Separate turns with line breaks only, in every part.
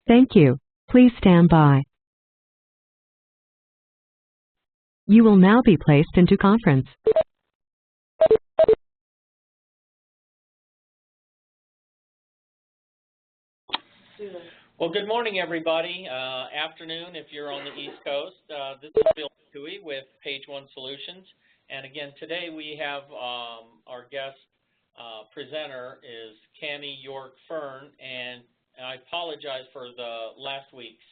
Thank you. Please stand by. You will now be placed into conference.
Well, good morning, everybody. Afternoon, if you're on the East Coast. This is Bill Fukui with Page One Solutions. And again, today we have our guest presenter is Kami York-Feirn, and I apologize for the last week's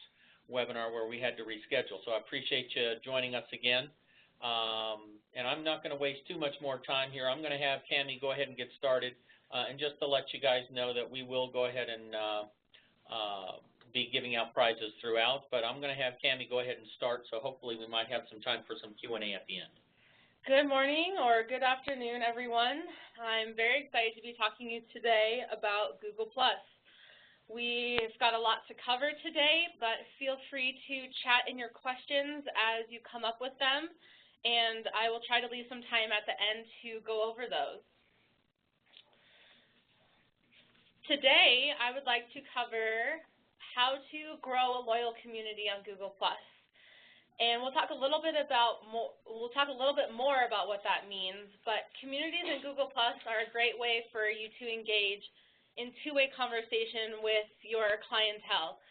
webinar where we had to reschedule. So I appreciate you joining us again. And I'm not going to waste too much more time here. I'm going to have Kami go ahead and get started. And just to let you guys know that we will go ahead and be giving out prizes throughout, but I'm going to have Kami go ahead and start, so hopefully we might have some time for some Q&A at the end.
Good morning or good afternoon, everyone. I'm very excited to be talking to you today about Google+. We've got a lot to cover today, but feel free to chat in your questions as you come up with them, and I will try to leave some time at the end to go over those. Today, I would like to cover how to grow a loyal community on Google+. And we'll talk a little bit more about what that means, but communities in Google+ are a great way for you to engage in two-way conversation with your clientele.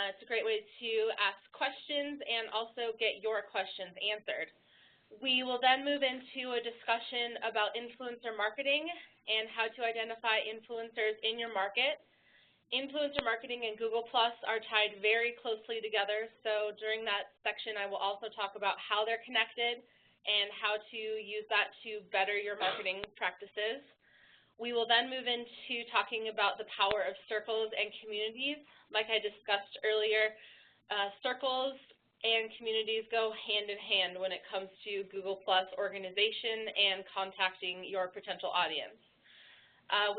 It's a great way to ask questions and also get your questions answered. We will then move into a discussion about influencer marketing and how to identify influencers in your market. Influencer marketing and Google+ are tied very closely together, so during that section I will also talk about how they're connected and how to use that to better your marketing practices. We will then move into talking about the power of circles and communities. Like I discussed earlier, circles and communities go hand in hand when it comes to Google+ organization and contacting your potential audience.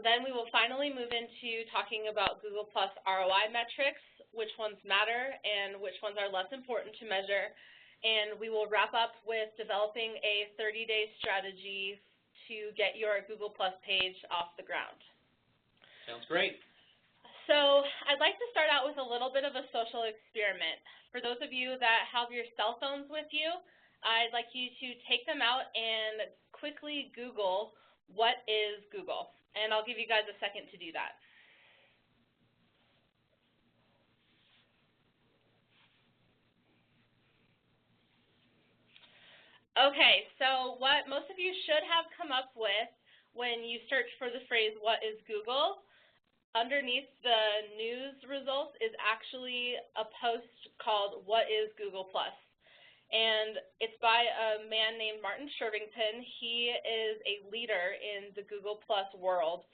Then we will finally move into talking about Google+ ROI metrics, which ones matter and which ones are less important to measure. And we will wrap up with developing a 30-day strategy to get your Google+ page off the ground.
Sounds great.
So I'd like to start out with a little bit of a social experiment. For those of you that have your cell phones with you, I'd like you to take them out and quickly Google, what is Google? And I'll give you guys a second to do that. Okay, so what most of you should have come up with when you search for the phrase, what is Google? Underneath the news results is actually a post called, what is Google+? And it's by a man named Martin Shervington. He is a leader in the Google+ world,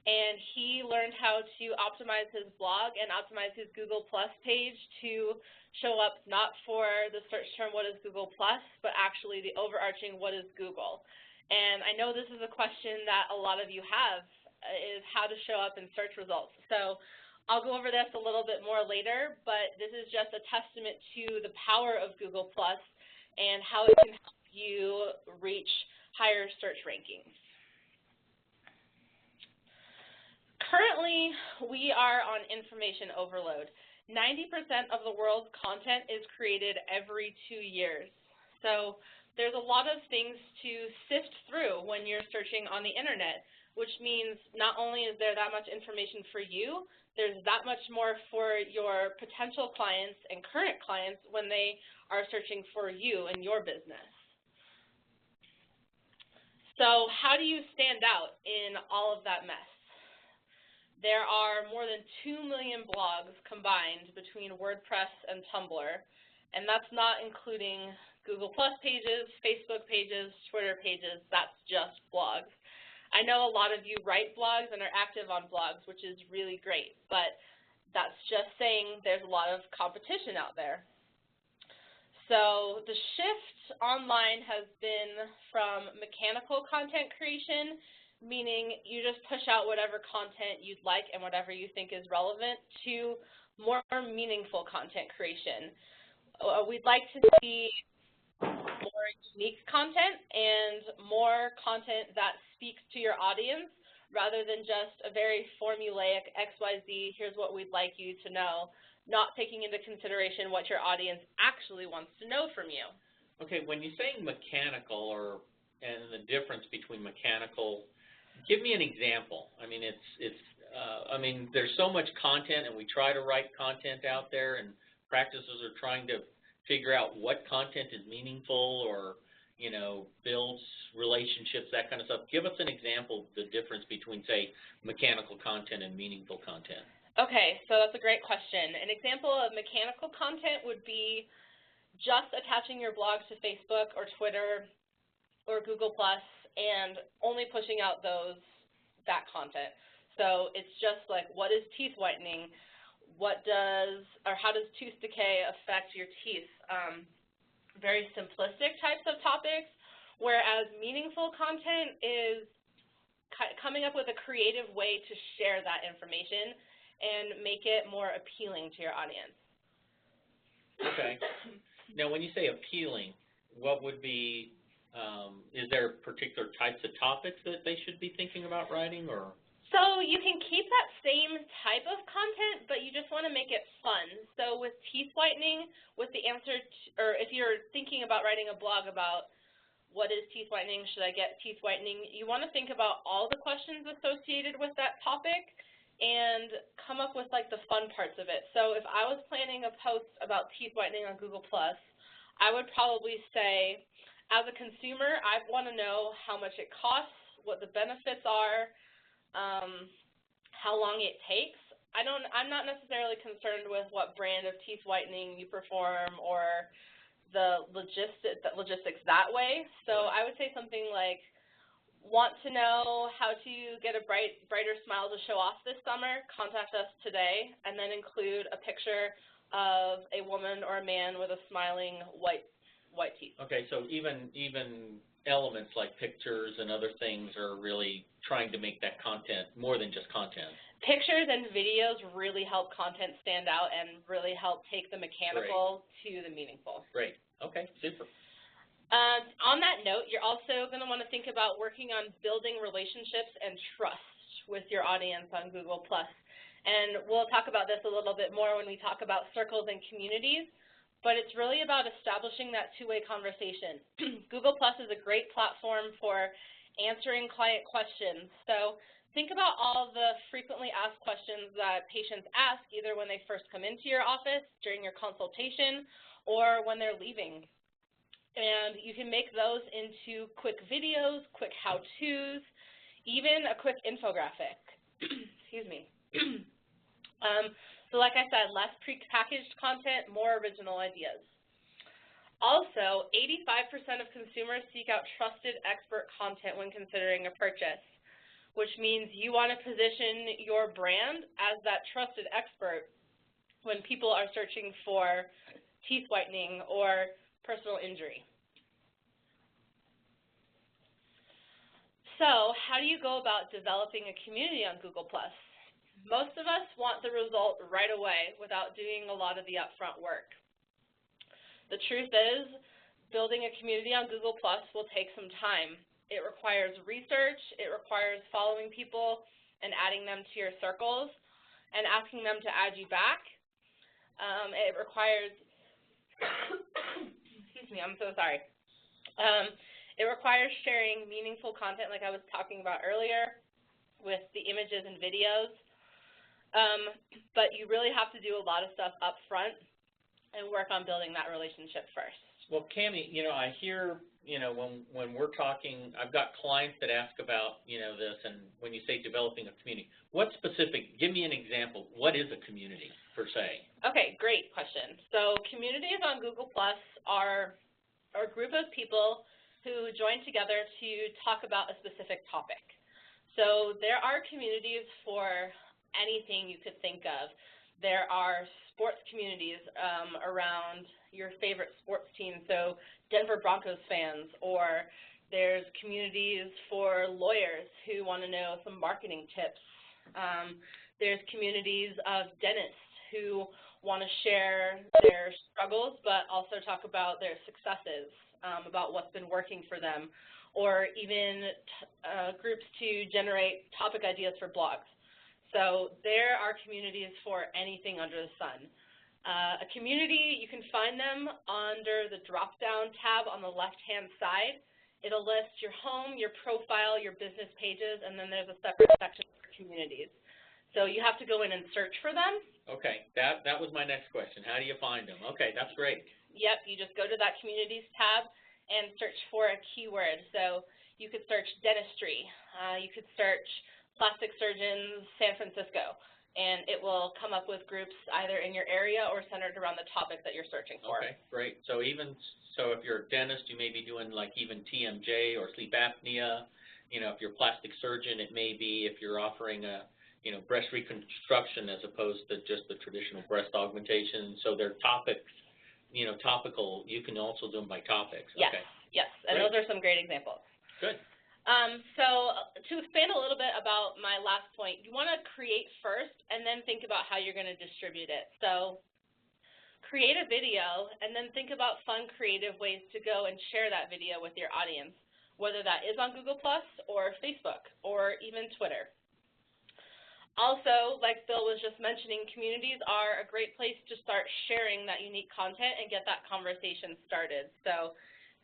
and he learned how to optimize his blog and optimize his Google+ page to show up not for the search term, what is Google+, but actually the overarching, what is Google? And I know this is a question that a lot of you have, is how to show up in search results. So I'll go over this a little bit more later, but this is just a testament to the power of Google+ and how it can help you reach higher search rankings. Currently, we are on information overload. 90% of the world's content is created every 2 years. So there's a lot of things to sift through when you're searching on the internet, which means not only is there that much information for you, there's that much more for your potential clients and current clients when they are searching for you and your business. So how do you stand out in all of that mess? There are more than 2 million blogs combined between WordPress and Tumblr, and that's not including Google+ pages, Facebook pages, Twitter pages, that's just blogs. I know a lot of you write blogs and are active on blogs, which is really great, but that's just saying there's a lot of competition out there. So the shift online has been from mechanical content creation, meaning you just push out whatever content you'd like and whatever you think is relevant, to more meaningful content creation. We'd like to see more unique content and more content that speaks to your audience rather than just a very formulaic XYZ, here's what we'd like you to know. not taking into consideration what your audience actually wants to know from you.
Okay, when you say mechanical and the difference between mechanical, give me an example. I mean, I mean, there's so much content, and we try to write content out there, and practices are trying to figure out what content is meaningful or, you know, builds relationships, that kind of stuff. Give us an example of the difference between, say, mechanical content and meaningful content.
Okay, so that's a great question. An example of mechanical content would be just attaching your blogs to Facebook or Twitter or Google+, and only pushing out that content. So it's just like, what is teeth whitening? How does tooth decay affect your teeth? Very simplistic types of topics, whereas meaningful content is coming up with a creative way to share that information and make it more appealing to your audience.
Okay. Now, when you say appealing, what would be, is there particular types of topics that they should be thinking about writing, or?
So you can keep that same type of content, but you just want to make it fun. So with teeth whitening, with the answer, or if you're thinking about writing a blog about what is teeth whitening, should I get teeth whitening, you want to think about all the questions associated with that topic and come up with like the fun parts of it. So if I was planning a post about teeth whitening on Google+, I would probably say, as a consumer, I want to know how much it costs, what the benefits are, how long it takes. I'm not necessarily concerned with what brand of teeth whitening you perform or the logistics that way. So I would say something like, want to know how to get a brighter smile to show off this summer? Contact us today, and then include a picture of a woman or a man with a smiling white teeth.
Okay, so even elements like pictures and other things are really trying to make that content more than just content.
Pictures and videos really help content stand out and really help take the mechanical to the meaningful.
Great. Okay, super.
On that note, you're also going to want to think about working on building relationships and trust with your audience on Google+. And we'll talk about this a little bit more when we talk about circles and communities, but it's really about establishing that two-way conversation. Google+ is a great platform for answering client questions. So think about all the frequently asked questions that patients ask, either when they first come into your office, during your consultation, or when they're leaving. And you can make those into quick videos, quick how-tos, even a quick infographic. Excuse me. So like I said, less prepackaged content, more original ideas. Also, 85% of consumers seek out trusted expert content when considering a purchase, which means you want to position your brand as that trusted expert when people are searching for teeth whitening or personal injury. So how do you go about developing a community on Google+? Most of us want the result right away without doing a lot of the upfront work. The truth is, building a community on Google+ will take some time. It requires research, it requires following people and adding them to your circles and asking them to add you back. It requires, excuse me, I'm so sorry. It requires sharing meaningful content like I was talking about earlier with the images and videos. But you really have to do a lot of stuff up front and work on building that relationship first.
Well, Kami, you know, I hear, you know, when we're talking, I've got clients that ask about, you know, this, and when you say developing a community, what specific, give me an example, what is a community per se?
Okay, great question. So communities on Google Plus are a group of people who join together to talk about a specific topic. So there are communities for anything you could think of. There are sports communities around your favorite sports team, so Denver Broncos fans, or there's communities for lawyers who want to know some marketing tips. There's communities of dentists who want to share their struggles but also talk about their successes, about what's been working for them, or even groups to generate topic ideas for blogs. So there are communities for anything under the sun. A community, you can find them under the drop-down tab on the left-hand side. It'll list your home, your profile, your business pages, and then there's a separate section for communities. So you have to go in and search for them.
Okay, that was my next question. How do you find them? Okay, that's great.
Yep, you just go to that communities tab and search for a keyword. So you could search dentistry. You could search plastic surgeons, San Francisco, and it will come up with groups either in your area or centered around the topic that you're searching for.
Okay, great. So if you're a dentist, you may be doing like even TMJ or sleep apnea. You know, if you're a plastic surgeon, it may be if you're offering a breast reconstruction as opposed to just the traditional breast augmentation. So they're topics, topical. You can also do them by topics.
Yes,
okay.
Yes, and
Great.
Those are some great examples.
Good.
So to expand a little bit about my last point, you want to create first and then think about how you're going to distribute it. So create a video and then think about fun, creative ways to go and share that video with your audience, whether that is on Google+ or Facebook or even Twitter. Also, like Bill was just mentioning, communities are a great place to start sharing that unique content and get that conversation started. So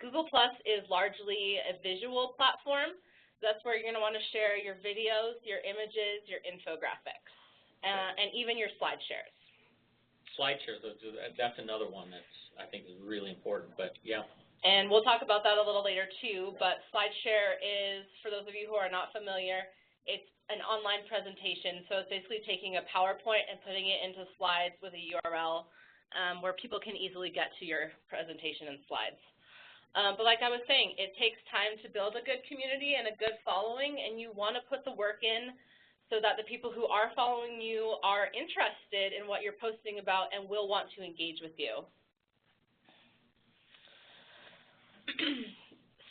Google+ is largely a visual platform. That's where you're going to want to share your videos, your images, your infographics, and even your slide shares.
Slide shares, that's another one that's I think is really important, but yeah.
And we'll talk about that a little later too, but SlideShare is, for those of you who are not familiar, it's an online presentation, so it's basically taking a PowerPoint and putting it into slides with a URL where people can easily get to your presentation and slides. But like I was saying, it takes time to build a good community and a good following, and you want to put the work in so that the people who are following you are interested in what you're posting about and will want to engage with you.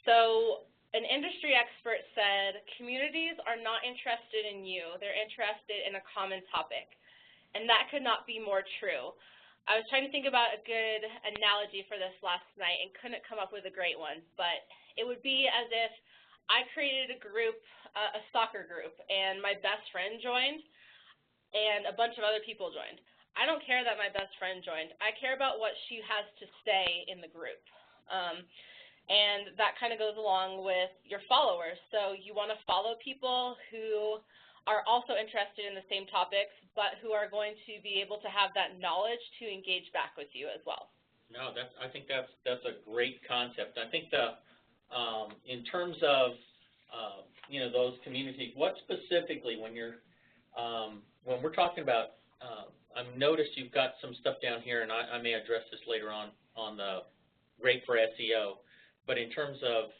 So an industry expert said, communities are not interested in you, they're interested in a common topic. And that could not be more true. I was trying to think about a good analogy for this last night and couldn't come up with a great one, but it would be as if I created a group, a soccer group, and my best friend joined, and a bunch of other people joined. I don't care that my best friend joined. I care about what she has to say in the group. And that kind of goes along with your followers. So you want to follow people who are also interested in the same topics, but who are going to be able to have that knowledge to engage back with you as well.
No, I think that's a great concept. I think in terms of those communities, what specifically when we're talking about, I've noticed you've got some stuff down here, and I may address this later on the great for SEO. But in terms of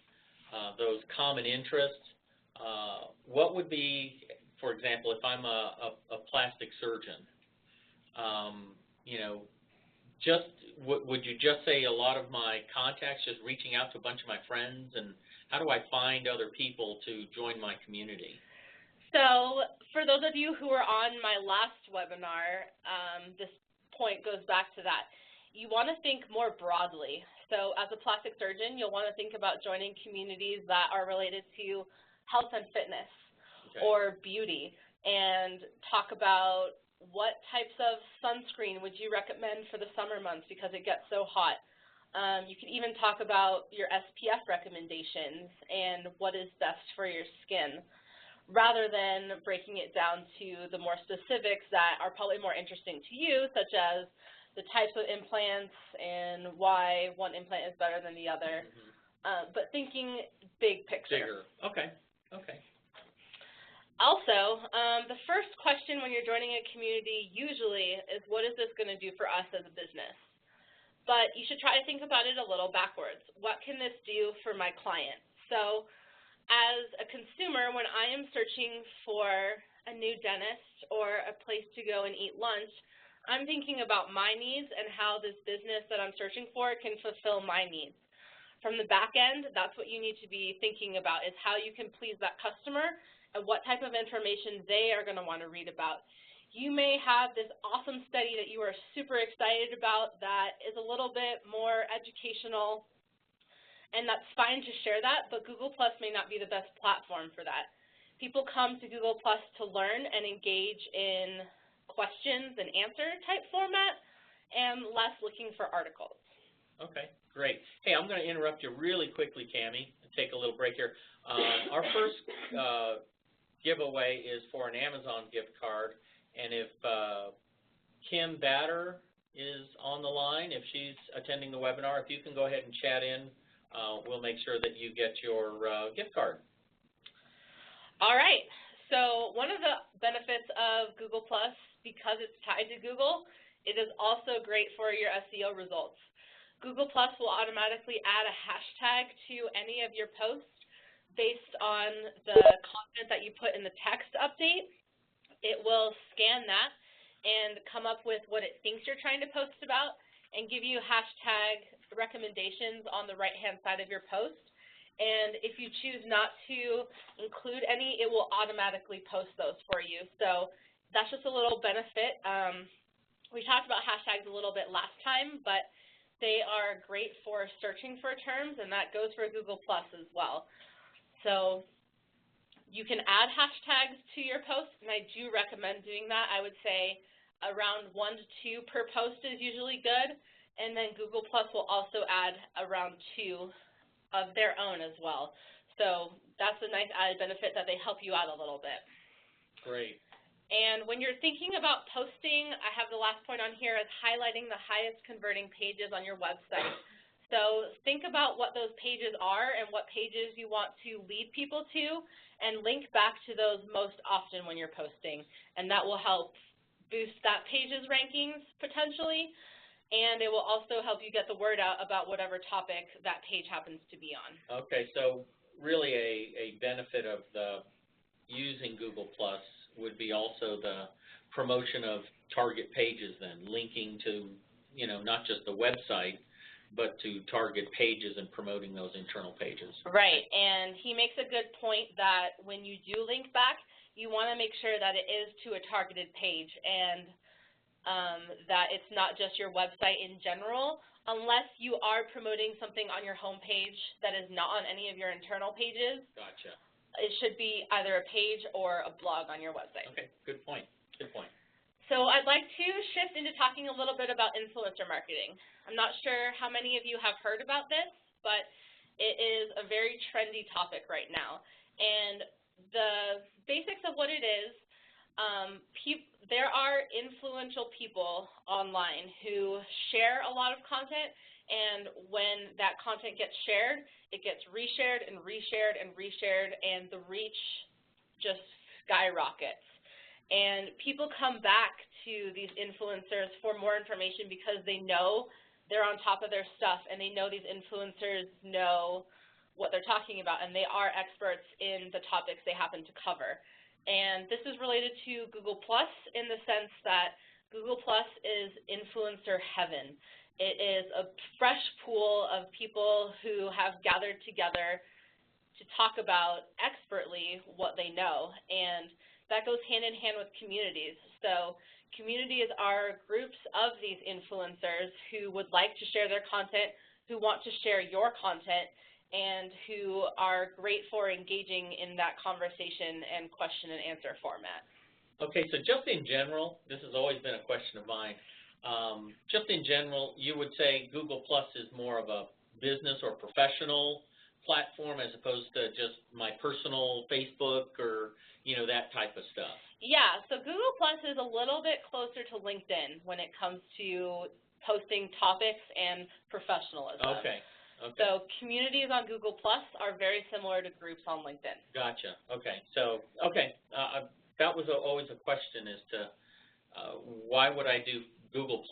those common interests, what would be, for example, if I'm a plastic surgeon, would you just say a lot of my contacts, just reaching out to a bunch of my friends, and how do I find other people to join my community?
So for those of you who were on my last webinar, this point goes back to that. You want to think more broadly. So as a plastic surgeon, you'll want to think about joining communities that are related to health and fitness or beauty, and talk about what types of sunscreen would you recommend for the summer months because it gets so hot. You can even talk about your SPF recommendations and what is best for your skin, rather than breaking it down to the more specifics that are probably more interesting to you, such as the types of implants and why one implant is better than the other, but thinking big picture.
Bigger. Okay. Okay.
Also, the first question when you're joining a community usually is, what is this going to do for us as a business? But you should try to think about it a little backwards. What can this do for my client? So as a consumer, when I am searching for a new dentist or a place to go and eat lunch, I'm thinking about my needs and how this business that I'm searching for can fulfill my needs. From the back end, that's what you need to be thinking about, is how you can please that customer and what type of information they are going to want to read about. You may have this awesome study that you are super excited about that is a little bit more educational, and that's fine to share that, but Google+ may not be the best platform for that. People come to Google+ to learn and engage in questions and answer type format, them less looking for articles.
Okay, great. Hey, I'm going to interrupt you really quickly, Kami, and take a little break here. Our first giveaway is for an Amazon gift card, and if Kim Batter is on the line, if she's attending the webinar, if you can go ahead and chat in, we'll make sure that you get your gift card.
All right. So one of the benefits of Google+, because it's tied to Google, it is also great for your SEO results. Google+ will automatically add a hashtag to any of your posts based on the content that you put in the text update. It will scan that and come up with what it thinks you're trying to post about and give you hashtag recommendations on the right-hand side of your post. And if you choose not to include any, it will automatically post those for you. So that's just a little benefit. We talked about hashtags a little bit last time, but they are great for searching for terms, and that goes for Google+ as well. So you can add hashtags to your post, and I do recommend doing that. I would say around 1 to 2 per post is usually good, and then Google+ will also add around 2 of their own as well. So that's a nice added benefit that they help you out a little bit.
Great.
And when you're thinking about posting, I have the last point on here as highlighting the highest converting pages on your website. So think about what those pages are and what pages you want to lead people to, and link back to those most often when you're posting. And that will help boost that page's rankings potentially, and it will also help you get the word out about whatever topic that page happens to be on.
Okay, so really a benefit of the using Google+ would be also the promotion of target pages then, linking to, you know, not just the website, but to target pages and promoting those internal pages.
Right, and he makes a good point that when you do link back, you want to make sure that it is to a targeted page and that it's not just your website in general, unless you are promoting something on your home page that is not on any of your internal pages.
Gotcha.
It should be either a page or a blog on your website.
Okay, good point. Good point.
So I'd like to shift into talking a little bit about influencer marketing. I'm not sure how many of you have heard about this, but it is a very trendy topic right now. And the basics of what it is, there are influential people online who share a lot of content, and when that content gets shared, it gets reshared and reshared and reshared, and the reach just skyrockets. And people come back to these influencers for more information because they know they're on top of their stuff, and they know these influencers know what they're talking about, and they are experts in the topics they happen to cover. And this is related to Google+ in the sense that Google+ is influencer heaven. It is a fresh pool of people who have gathered together to talk about expertly what they know, and that goes hand in hand with communities. So communities are groups of these influencers who would like to share their content, who want to share your content, and who are great for engaging in that conversation and question and answer format.
Okay, so just in general, this has always been a question of mine. Just in general, you would say Google+ is more of a business or professional platform as opposed to just my personal Facebook or, you know, that type of stuff.
Yeah, so Google+ is a little bit closer to LinkedIn when it comes to posting topics and professionalism.
Okay. Okay.
So communities on Google+ are very similar to groups on LinkedIn.
Gotcha. Okay. So, that was always a question as to why would I do Google+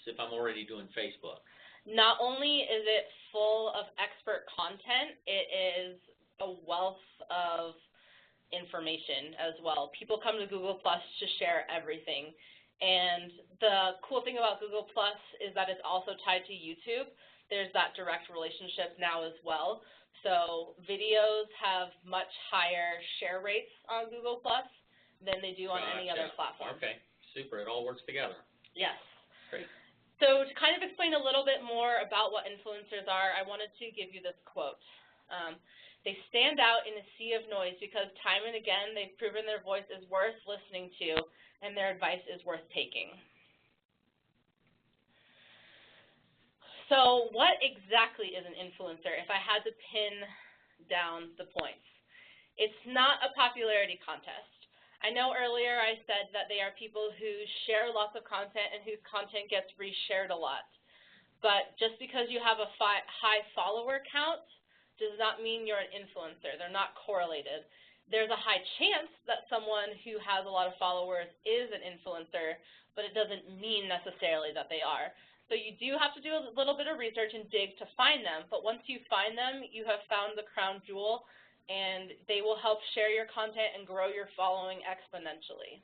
if I'm already doing Facebook?
Not only is it full of expert content, it is a wealth of information as well. People come to Google+ to share everything. And the cool thing about Google+ is that it's also tied to YouTube. There's that direct relationship now as well. So videos have much higher share rates on Google+ than they do on any other platform.
Okay, super. It all works together.
Yes.
Great.
So to kind of explain a little bit more about what influencers are, I wanted to give you this quote. They stand out in a sea of noise because time and again they've proven their voice is worth listening to and their advice is worth taking. So what exactly is an influencer if I had to pin down the points? It's not a popularity contest. I know earlier I said that they are people who share lots of content and whose content gets reshared a lot. But just because you have a high follower count does not mean you're an influencer. They're not correlated. There's a high chance that someone who has a lot of followers is an influencer, but it doesn't mean necessarily that they are. So you do have to do a little bit of research and dig to find them, but once you find them, you have found the crown jewel, and they will help share your content and grow your following exponentially.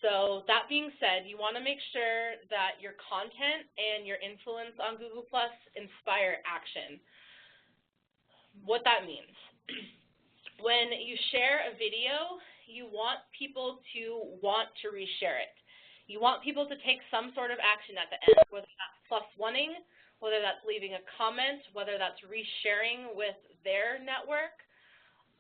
So that being said, you want to make sure that your content and your influence on Google+ inspire action. What that means. When you share a video, you want people to want to reshare it. You want people to take some sort of action at the end, whether that's +1ing, whether that's leaving a comment, whether that's resharing with their network.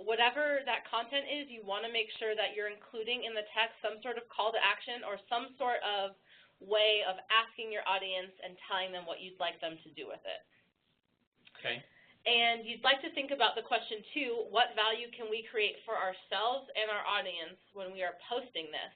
Whatever that content is, you want to make sure that you're including in the text some sort of call to action or some sort of way of asking your audience and telling them what you'd like them to do with it.
Okay.
And you'd like to think about the question, too, what value can we create for ourselves and our audience when we are posting this?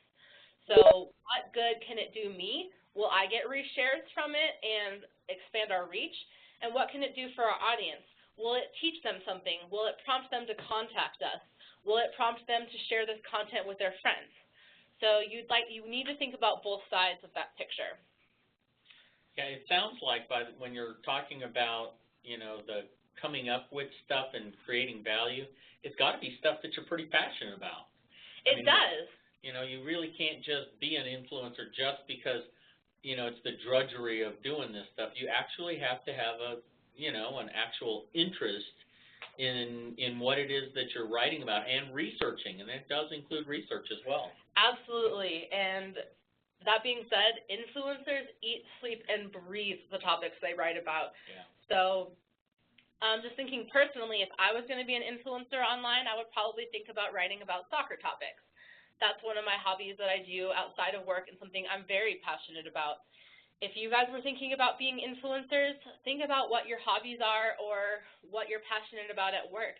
So what good can it do me? Will I get reshares from it and expand our reach? And what can it do for our audience? Will it teach them something? Will it prompt them to contact us? Will it prompt them to share this content with their friends? So you need to think about both sides of that picture.
Yeah, it sounds like when you're talking about, the coming up with stuff and creating value, it's got to be stuff that you're pretty passionate about.
It does.
You really can't just be an influencer just because, it's the drudgery of doing this stuff. You actually have to have an actual interest in what it is that you're writing about and researching, and that does include research as well.
Absolutely, and that being said, influencers eat, sleep, and breathe the topics they write about.
Yeah.
So just thinking personally, if I was going to be an influencer online, I would probably think about writing about soccer topics. That's one of my hobbies that I do outside of work and something I'm very passionate about. If you guys were thinking about being influencers, think about what your hobbies are or what you're passionate about at work.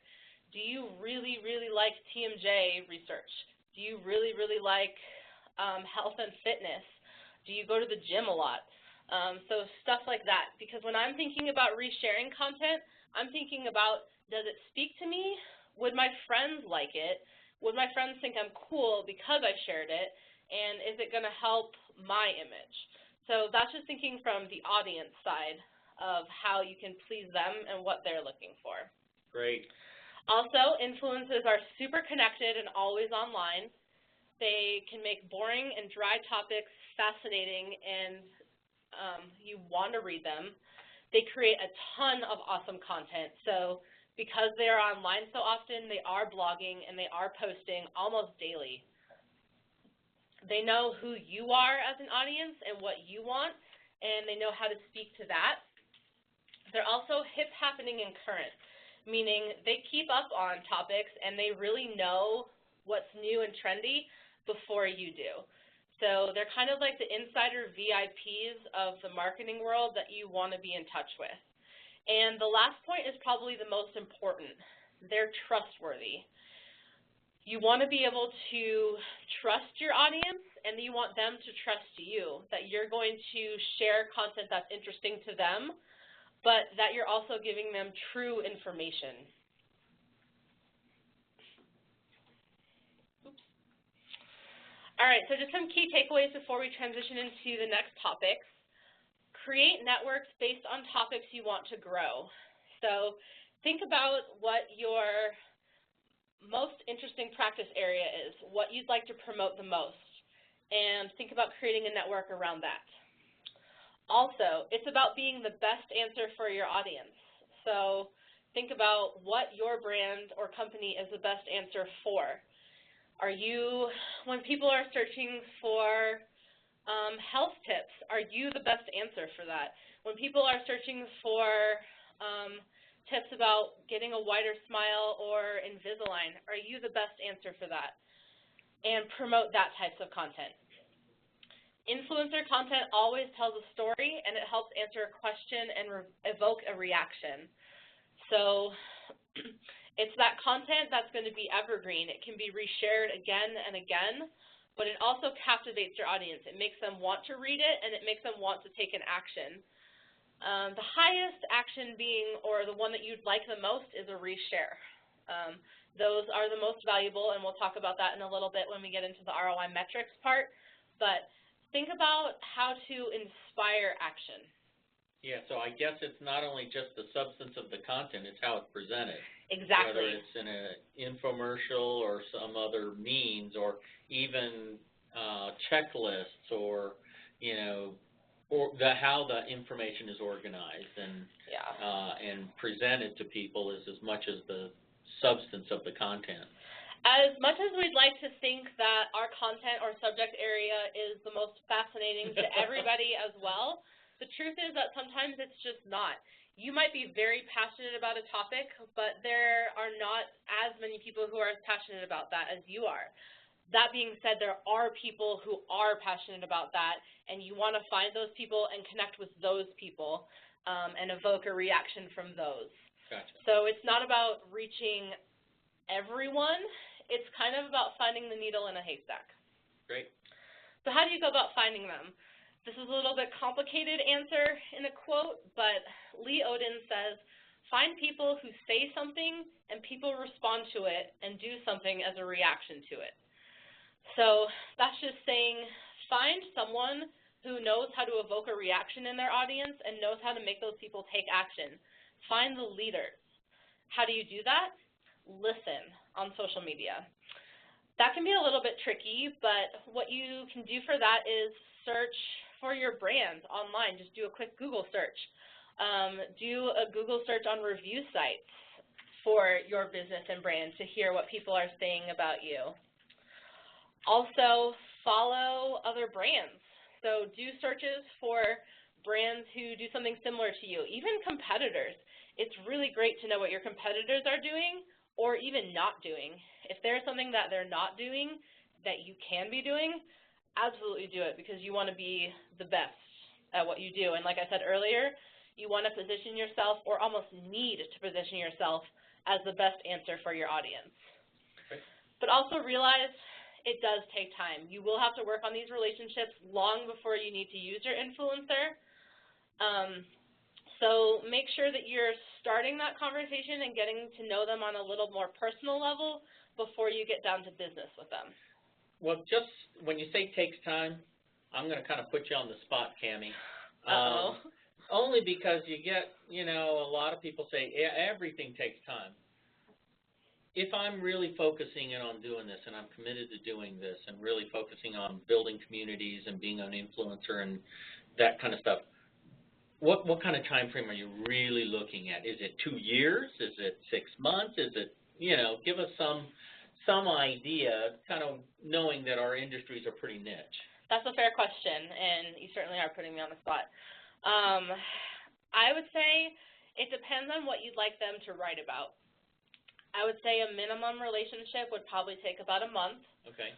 Do you really, really like TMJ research? Do you really, really like health and fitness? Do you go to the gym a lot? So stuff like that. Because when I'm thinking about resharing content, I'm thinking about, does it speak to me? Would my friends like it? Would my friends think I'm cool because I shared it? And is it going to help my image? So that's just thinking from the audience side of how you can please them and what they're looking for.
Great.
Also, influencers are super connected and always online. They can make boring and dry topics fascinating, and you want to read them. They create a ton of awesome content. So because they are online so often, they are blogging and they are posting almost daily. They know who you are as an audience and what you want, and they know how to speak to that. They're also hip, happening, and current, meaning they keep up on topics and they really know what's new and trendy before you do. So they're kind of like the insider VIPs of the marketing world that you want to be in touch with. And the last point is probably the most important. They're trustworthy. You want to be able to trust your audience, and you want them to trust you, that you're going to share content that's interesting to them, but that you're also giving them true information. Oops. All right, so just some key takeaways before we transition into the next topics. Create networks based on topics you want to grow. So think about what your most interesting practice area is, what you'd like to promote the most, and think about creating a network around that. Also, it's about being the best answer for your audience. So think about what your brand or company is the best answer for. When people are searching for health tips, are you the best answer for that? When people are searching for tips about getting a wider smile or Invisalign, are you the best answer for that? And promote that types of content. Influencer content always tells a story, and it helps answer a question and evoke a reaction. So it's that content that's going to be evergreen. It can be reshared again and again, but it also captivates your audience. It makes them want to read it, and it makes them want to take an action. The highest action being, or the one that you'd like the most, is a reshare. Those are the most valuable, and we'll talk about that in a little bit when we get into the ROI metrics part. But think about how to inspire action.
Yeah, so I guess it's not only just the substance of the content, it's how it's presented.
Exactly.
Whether it's in an infomercial or some other means, or even checklists, or, you know, or how the information is organized and presented to people is as much as the substance of the content.
As much as we'd like to think that our content or subject area is the most fascinating to everybody as well, the truth is that sometimes it's just not. You might be very passionate about a topic, but there are not as many people who are as passionate about that as you are. That being said, there are people who are passionate about that, and you want to find those people and connect with those people and evoke a reaction from those.
Gotcha.
So it's not about reaching everyone. It's kind of about finding the needle in a haystack.
Great.
So how do you go about finding them? This is a little bit complicated answer in a quote, but Lee Odin says, find people who say something and people respond to it and do something as a reaction to it. So that's just saying find someone who knows how to evoke a reaction in their audience and knows how to make those people take action. Find the leaders. How do you do that? Listen on social media. That can be a little bit tricky, but what you can do for that is search for your brand online. Just do a quick Google search. Do a Google search on review sites for your business and brand to hear what people are saying about you. Also, follow other brands. So do searches for brands who do something similar to you, even competitors. It's really great to know what your competitors are doing or even not doing. If there's something that they're not doing that you can be doing, absolutely do it, because you want to be the best at what you do. And like I said earlier, you want to position yourself, or almost need to position yourself, as the best answer for your audience.
Okay.
But also realize it does take time. You will have to work on these relationships long before you need to use your influencer. So make sure that you're starting that conversation and getting to know them on a little more personal level before you get down to business with them.
Well, just when you say takes time, I'm going to kind of put you on the spot, Kami.
Uh-oh.
Only because you get, you know, a lot of people say everything takes time. If I'm really focusing in on doing this, and I'm committed to doing this, and really focusing on building communities and being an influencer and that kind of stuff, what kind of time frame are you really looking at? Is it 2 years? Is it 6 months? Is it, you know, give us some idea, kind of knowing that our industries are pretty niche.
That's a fair question, and you certainly are putting me on the spot. I would say it depends on what you'd like them to write about. I would say a minimum relationship would probably take about a month.
Okay.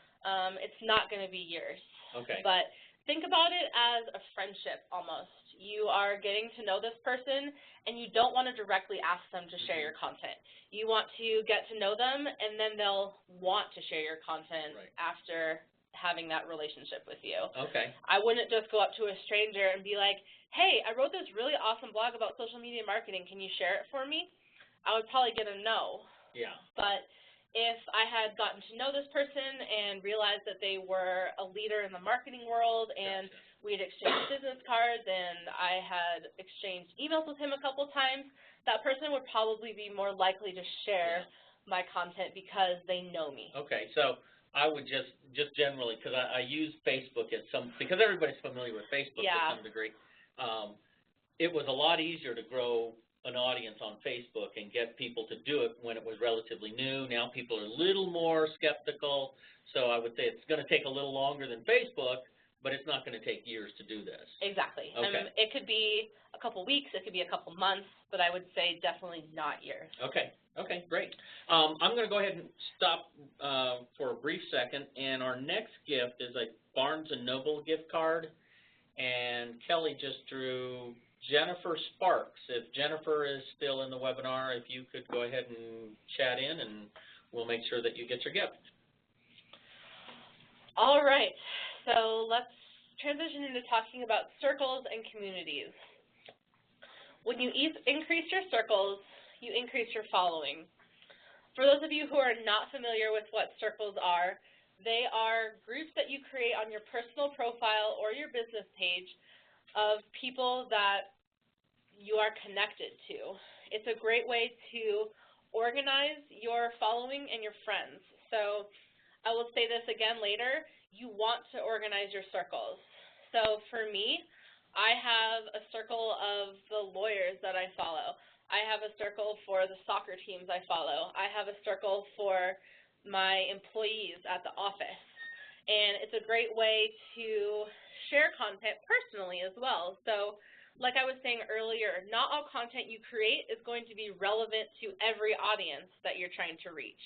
It's not going to be years.
Okay.
But think about it as a friendship almost. You are getting to know this person, and you don't want to directly ask them to share your content. You want to get to know them, and then they'll want to share your content after having that relationship with you.
Okay.
I wouldn't just go up to a stranger and be like, hey, I wrote this really awesome blog about social media marketing. Can you share it for me? I would probably get a no.
Yeah.
But if I had gotten to know this person and realized that they were a leader in the marketing world, and we had exchanged business cards, and I had exchanged emails with him a couple times, that person would probably be more likely to share my content because they know me.
Okay, so I would just generally, because I use Facebook because everybody's familiar with Facebook to some degree. It was a lot easier to grow an audience on Facebook and get people to do it when it was relatively new. Now people are a little more skeptical, so I would say it's going to take a little longer than Facebook, but it's not going to take years to do this.
Exactly.
Okay.
It could be a couple weeks, it could be a couple months, but I would say definitely not years.
Okay. Okay, great. I'm going to go ahead and stop for a brief second, and our next gift is a Barnes & Noble gift card, and Kelly just drew Jennifer Sparks. If Jennifer is still in the webinar, if you could go ahead and chat in, and we'll make sure that you get your gift.
All right, so let's transition into talking about circles and communities. When you increase your circles, you increase your following. For those of you who are not familiar with what circles are, they are groups that you create on your personal profile or your business page of people that you are connected to. It's a great way to organize your following and your friends. So I will say this again later, you want to organize your circles. So for me, I have a circle of the lawyers that I follow. I have a circle for the soccer teams I follow. I have a circle for my employees at the office. And it's a great way to share content personally as well. So like I was saying earlier, not all content you create is going to be relevant to every audience that you're trying to reach.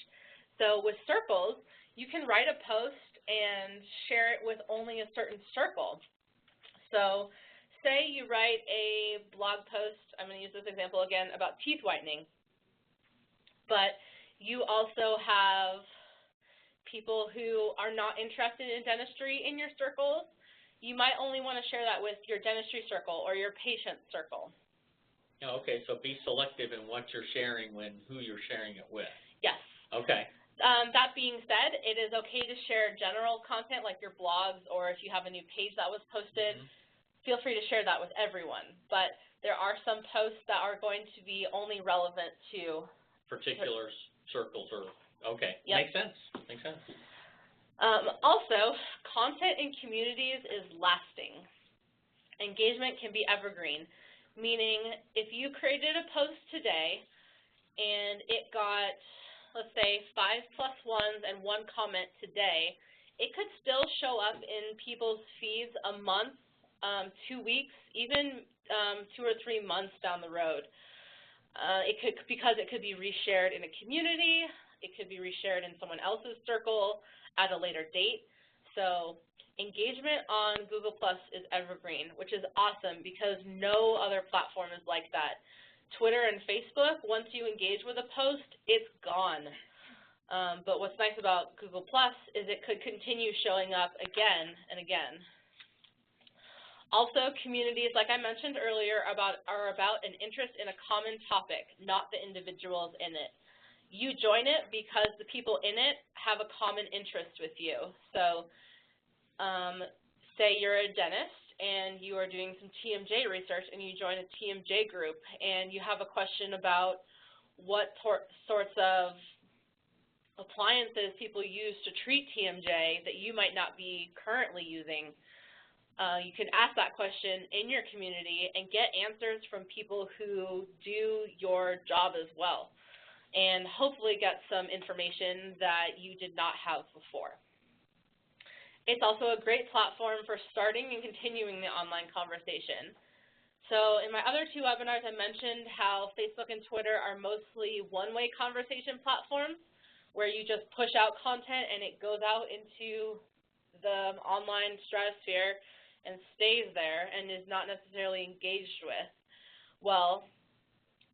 So with circles, you can write a post and share it with only a certain circle. So say you write a blog post, I'm going to use this example again, about teeth whitening, but you also have people who are not interested in dentistry in your circles. You might only want to share that with your dentistry circle or your patient circle.
Okay, so be selective in what you're sharing when who you're sharing it with.
Yes.
Okay.
That being said, it is okay to share general content like your blogs, or if you have a new page that was posted, feel free to share that with everyone. But there are some posts that are going to be only relevant to
particular circles or, okay,
yep.
Makes sense, makes sense.
Also, content in communities is lasting. Engagement can be evergreen, meaning if you created a post today and it got, let's say, 5 + 1s and 1 comment today, it could still show up in people's feeds a month, 2 weeks, even 2 or 3 months down the road. Because it could be reshared in a community, it could be reshared in someone else's circle at a later date. So engagement on Google+ is evergreen, which is awesome because no other platform is like that. Twitter and Facebook, once you engage with a post, it's gone. But what's nice about Google+ is it could continue showing up again and again. Also, communities, like I mentioned earlier, are about an interest in a common topic, not the individuals in it. You join it because the people in it have a common interest with you. So say you're a dentist and you are doing some TMJ research and you join a TMJ group and you have a question about what sorts of appliances people use to treat TMJ that you might not be currently using. You can ask that question in your community and get answers from people who do your job as well, and hopefully get some information that you did not have before. It's also a great platform for starting and continuing the online conversation. So in my other 2 webinars, I mentioned how Facebook and Twitter are mostly one-way conversation platforms where you just push out content and it goes out into the online stratosphere and stays there and is not necessarily engaged with. Well,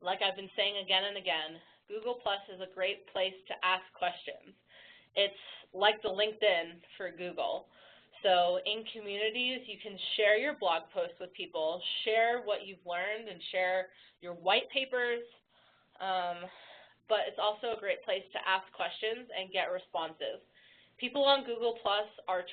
like I've been saying again and again, Google+ is a great place to ask questions. It's like the LinkedIn for Google. So in communities, you can share your blog posts with people, share what you've learned, and share your white papers. But it's also a great place to ask questions and get responses. People on Google+ are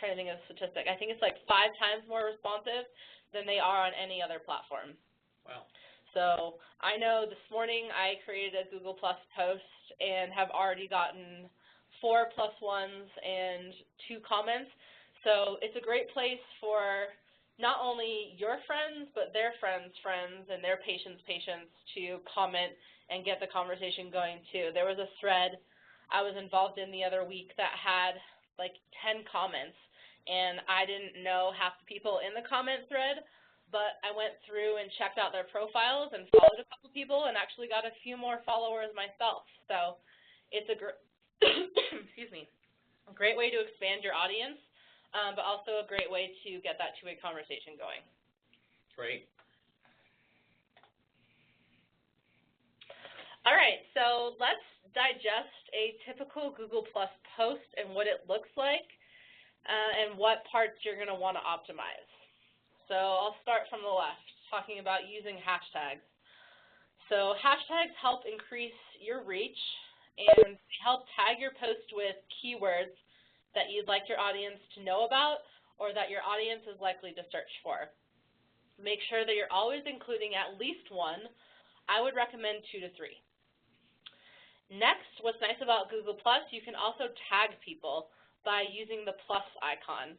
trying to think of a statistic. I think it's like 5 times more responsive than they are on any other platform.
Wow.
So I know this morning I created a Google+ post and have already gotten 4 + 1s and 2 comments. So it's a great place for not only your friends, but their friends' friends and their patients' patients to comment and get the conversation going too. There was a thread I was involved in the other week that had like 10 comments, and I didn't know half the people in the comment thread, but I went through and checked out their profiles and followed a couple people and actually got a few more followers myself. So it's a excuse me, a great way to expand your audience, but also a great way to get that two-way conversation going.
Great.
All right, so let's digest a typical Google Plus post and what it looks like and what parts you're going to want to optimize. So I'll start from the left, talking about using hashtags. So hashtags help increase your reach and help tag your post with keywords that you'd like your audience to know about or that your audience is likely to search for. Make sure that you're always including at least one. I would recommend 2 to 3. Next, what's nice about Google+, you can also tag people by using the plus icon.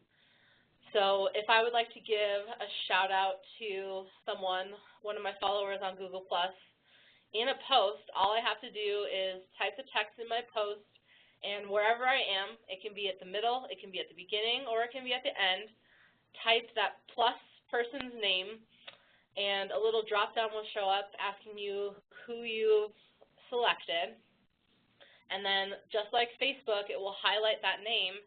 So if I would like to give a shout out to someone, one of my followers on Google+, in a post, all I have to do is type the text in my post, and wherever I am, it can be at the middle, it can be at the beginning, or it can be at the end, type that plus person's name, and a little drop-down will show up asking you who you've selected. And then just like Facebook, it will highlight that name,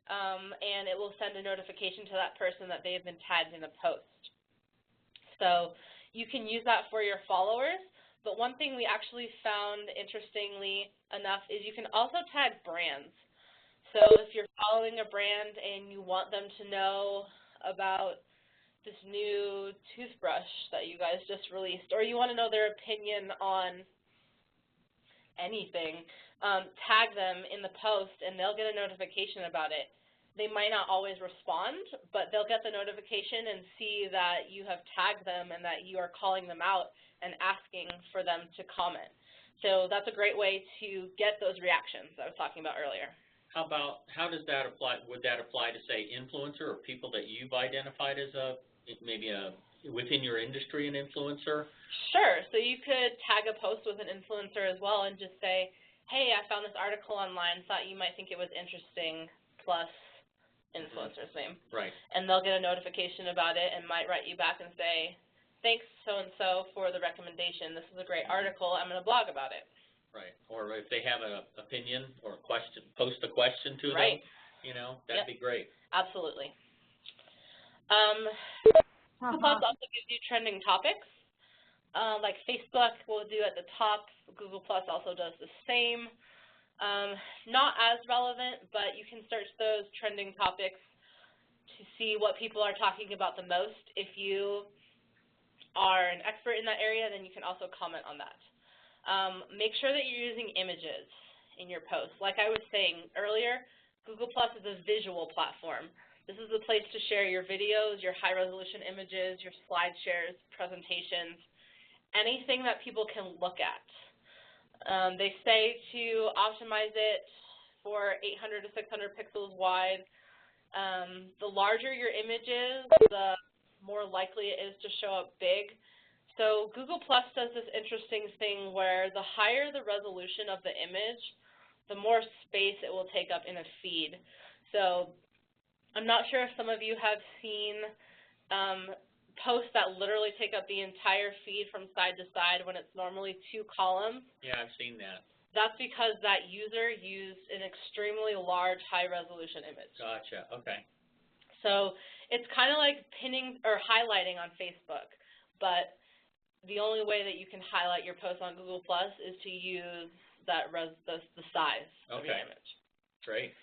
and it will send a notification to that person that they have been tagged in a post. So you can use that for your followers, but one thing we actually found, interestingly enough, is you can also tag brands. So if you're following a brand and you want them to know about this new toothbrush that you guys just released, or you want to know their opinion on anything, tag them in the post and they'll get a notification about it. They might not always respond, but they'll get the notification and see that you have tagged them and that you are calling them out and asking for them to comment. So that's a great way to get those reactions I was talking about earlier.
How does that apply? Would that apply to, say, influencer or people that you've identified as within your industry an influencer?
Sure. So you could tag a post with an influencer as well and just say, hey, I found this article online, thought you might think it was interesting, plus influencer's name.
Right.
And they'll get a notification about it and might write you back and say, thanks so-and-so for the recommendation. This is a great article. I'm going to blog about it.
Right. Or if they have an opinion or a question, post a question to
right.
them, that'd be great.
Absolutely. Google Plus also gives you trending topics. Like Facebook will do at the top, Google Plus also does the same. Not as relevant, but you can search those trending topics to see what people are talking about the most. If you are an expert in that area, then you can also comment on that. Make sure that you're using images in your posts. Like I was saying earlier, Google Plus is a visual platform. This is the place to share your videos, your high-resolution images, your slide shares, presentations, anything that people can look at. They say to optimize it for 800 to 600 pixels wide. The larger your image is, the more likely it is to show up big. So Google Plus does this interesting thing where the higher the resolution of the image, the more space it will take up in a feed. So I'm not sure if some of you have seen posts that literally take up the entire feed from side to side when it's normally 2 columns.
Yeah, I've seen that.
That's because that user used an extremely large high-resolution image.
Gotcha. Okay.
So it's kind of like pinning or highlighting on Facebook, but the only way that you can highlight your post on Google Plus is to use that the size of your image.
Great.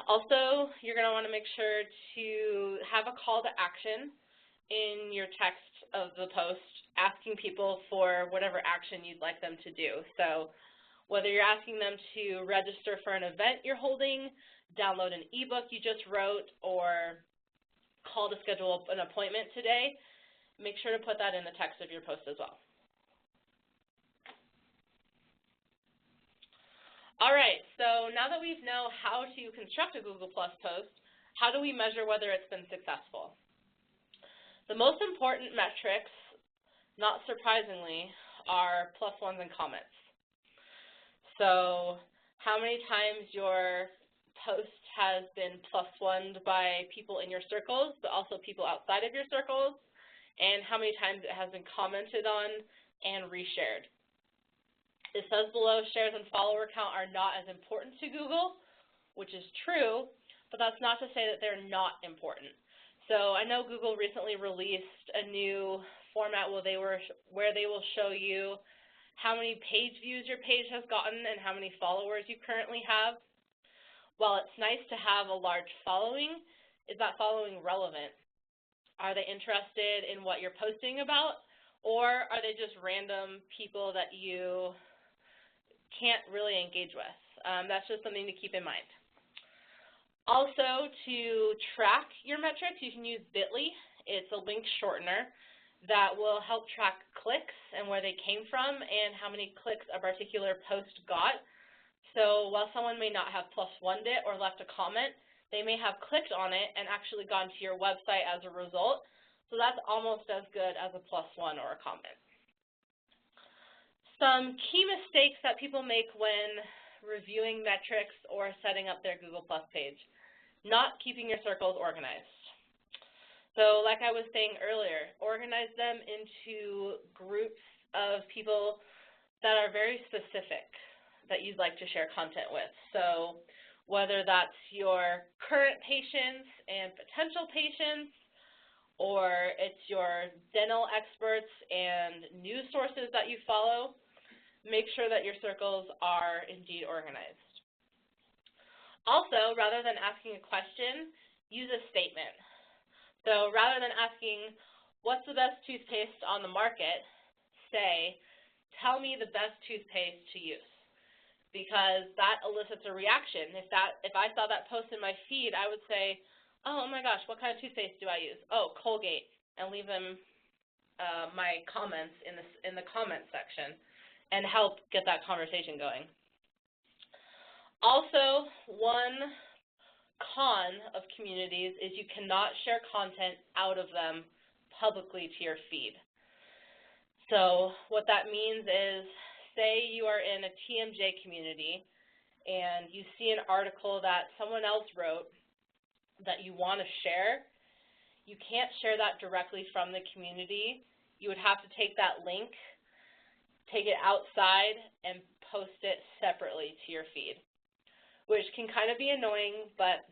Also, you're going to want to make sure to have a call to action in your text of the post, asking people for whatever action you'd like them to do. So whether you're asking them to register for an event you're holding, download an ebook you just wrote, or call to schedule an appointment today, make sure to put that in the text of your post as well. All right, so now that we know how to construct a Google Plus post, how do we measure whether it's been successful? The most important metrics, not surprisingly, are +1s and comments. So how many times your post has been +1'd by people in your circles, but also people outside of your circles, and how many times it has been commented on and reshared. It says below, shares and follower count are not as important to Google, which is true, but that's not to say that they're not important. So I know Google recently released a new format where they will show you how many page views your page has gotten and how many followers you currently have. While it's nice to have a large following, is that following relevant? Are they interested in what you're posting about, or are they just random people that you can't really engage with? That's just something to keep in mind. Also, to track your metrics, you can use Bitly. It's a link shortener that will help track clicks and where they came from and how many clicks a particular post got. So while someone may not have +1'd it or left a comment, they may have clicked on it and actually gone to your website as a result. So that's almost as good as a +1 or a comment. Some key mistakes that people make when reviewing metrics or setting up their Google Plus page. Not keeping your circles organized. So like I was saying earlier, organize them into groups of people that are very specific that you'd like to share content with. So whether that's your current patients and potential patients, or it's your dental experts and news sources that you follow, make sure that your circles are indeed organized. Also, rather than asking a question, use a statement. So rather than asking, what's the best toothpaste on the market, say, tell me the best toothpaste to use. Because that elicits a reaction. If I saw that post in my feed, I would say, oh my gosh, what kind of toothpaste do I use? Oh, Colgate, and leave them my comments in the comment section and help get that conversation going. Also, one con of communities is you cannot share content out of them publicly to your feed. So what that means is, say you are in a TMJ community and you see an article that someone else wrote that you want to share, you can't share that directly from the community. You would have to take that link, take it outside, and post it separately to your feed, which can kind of be annoying, but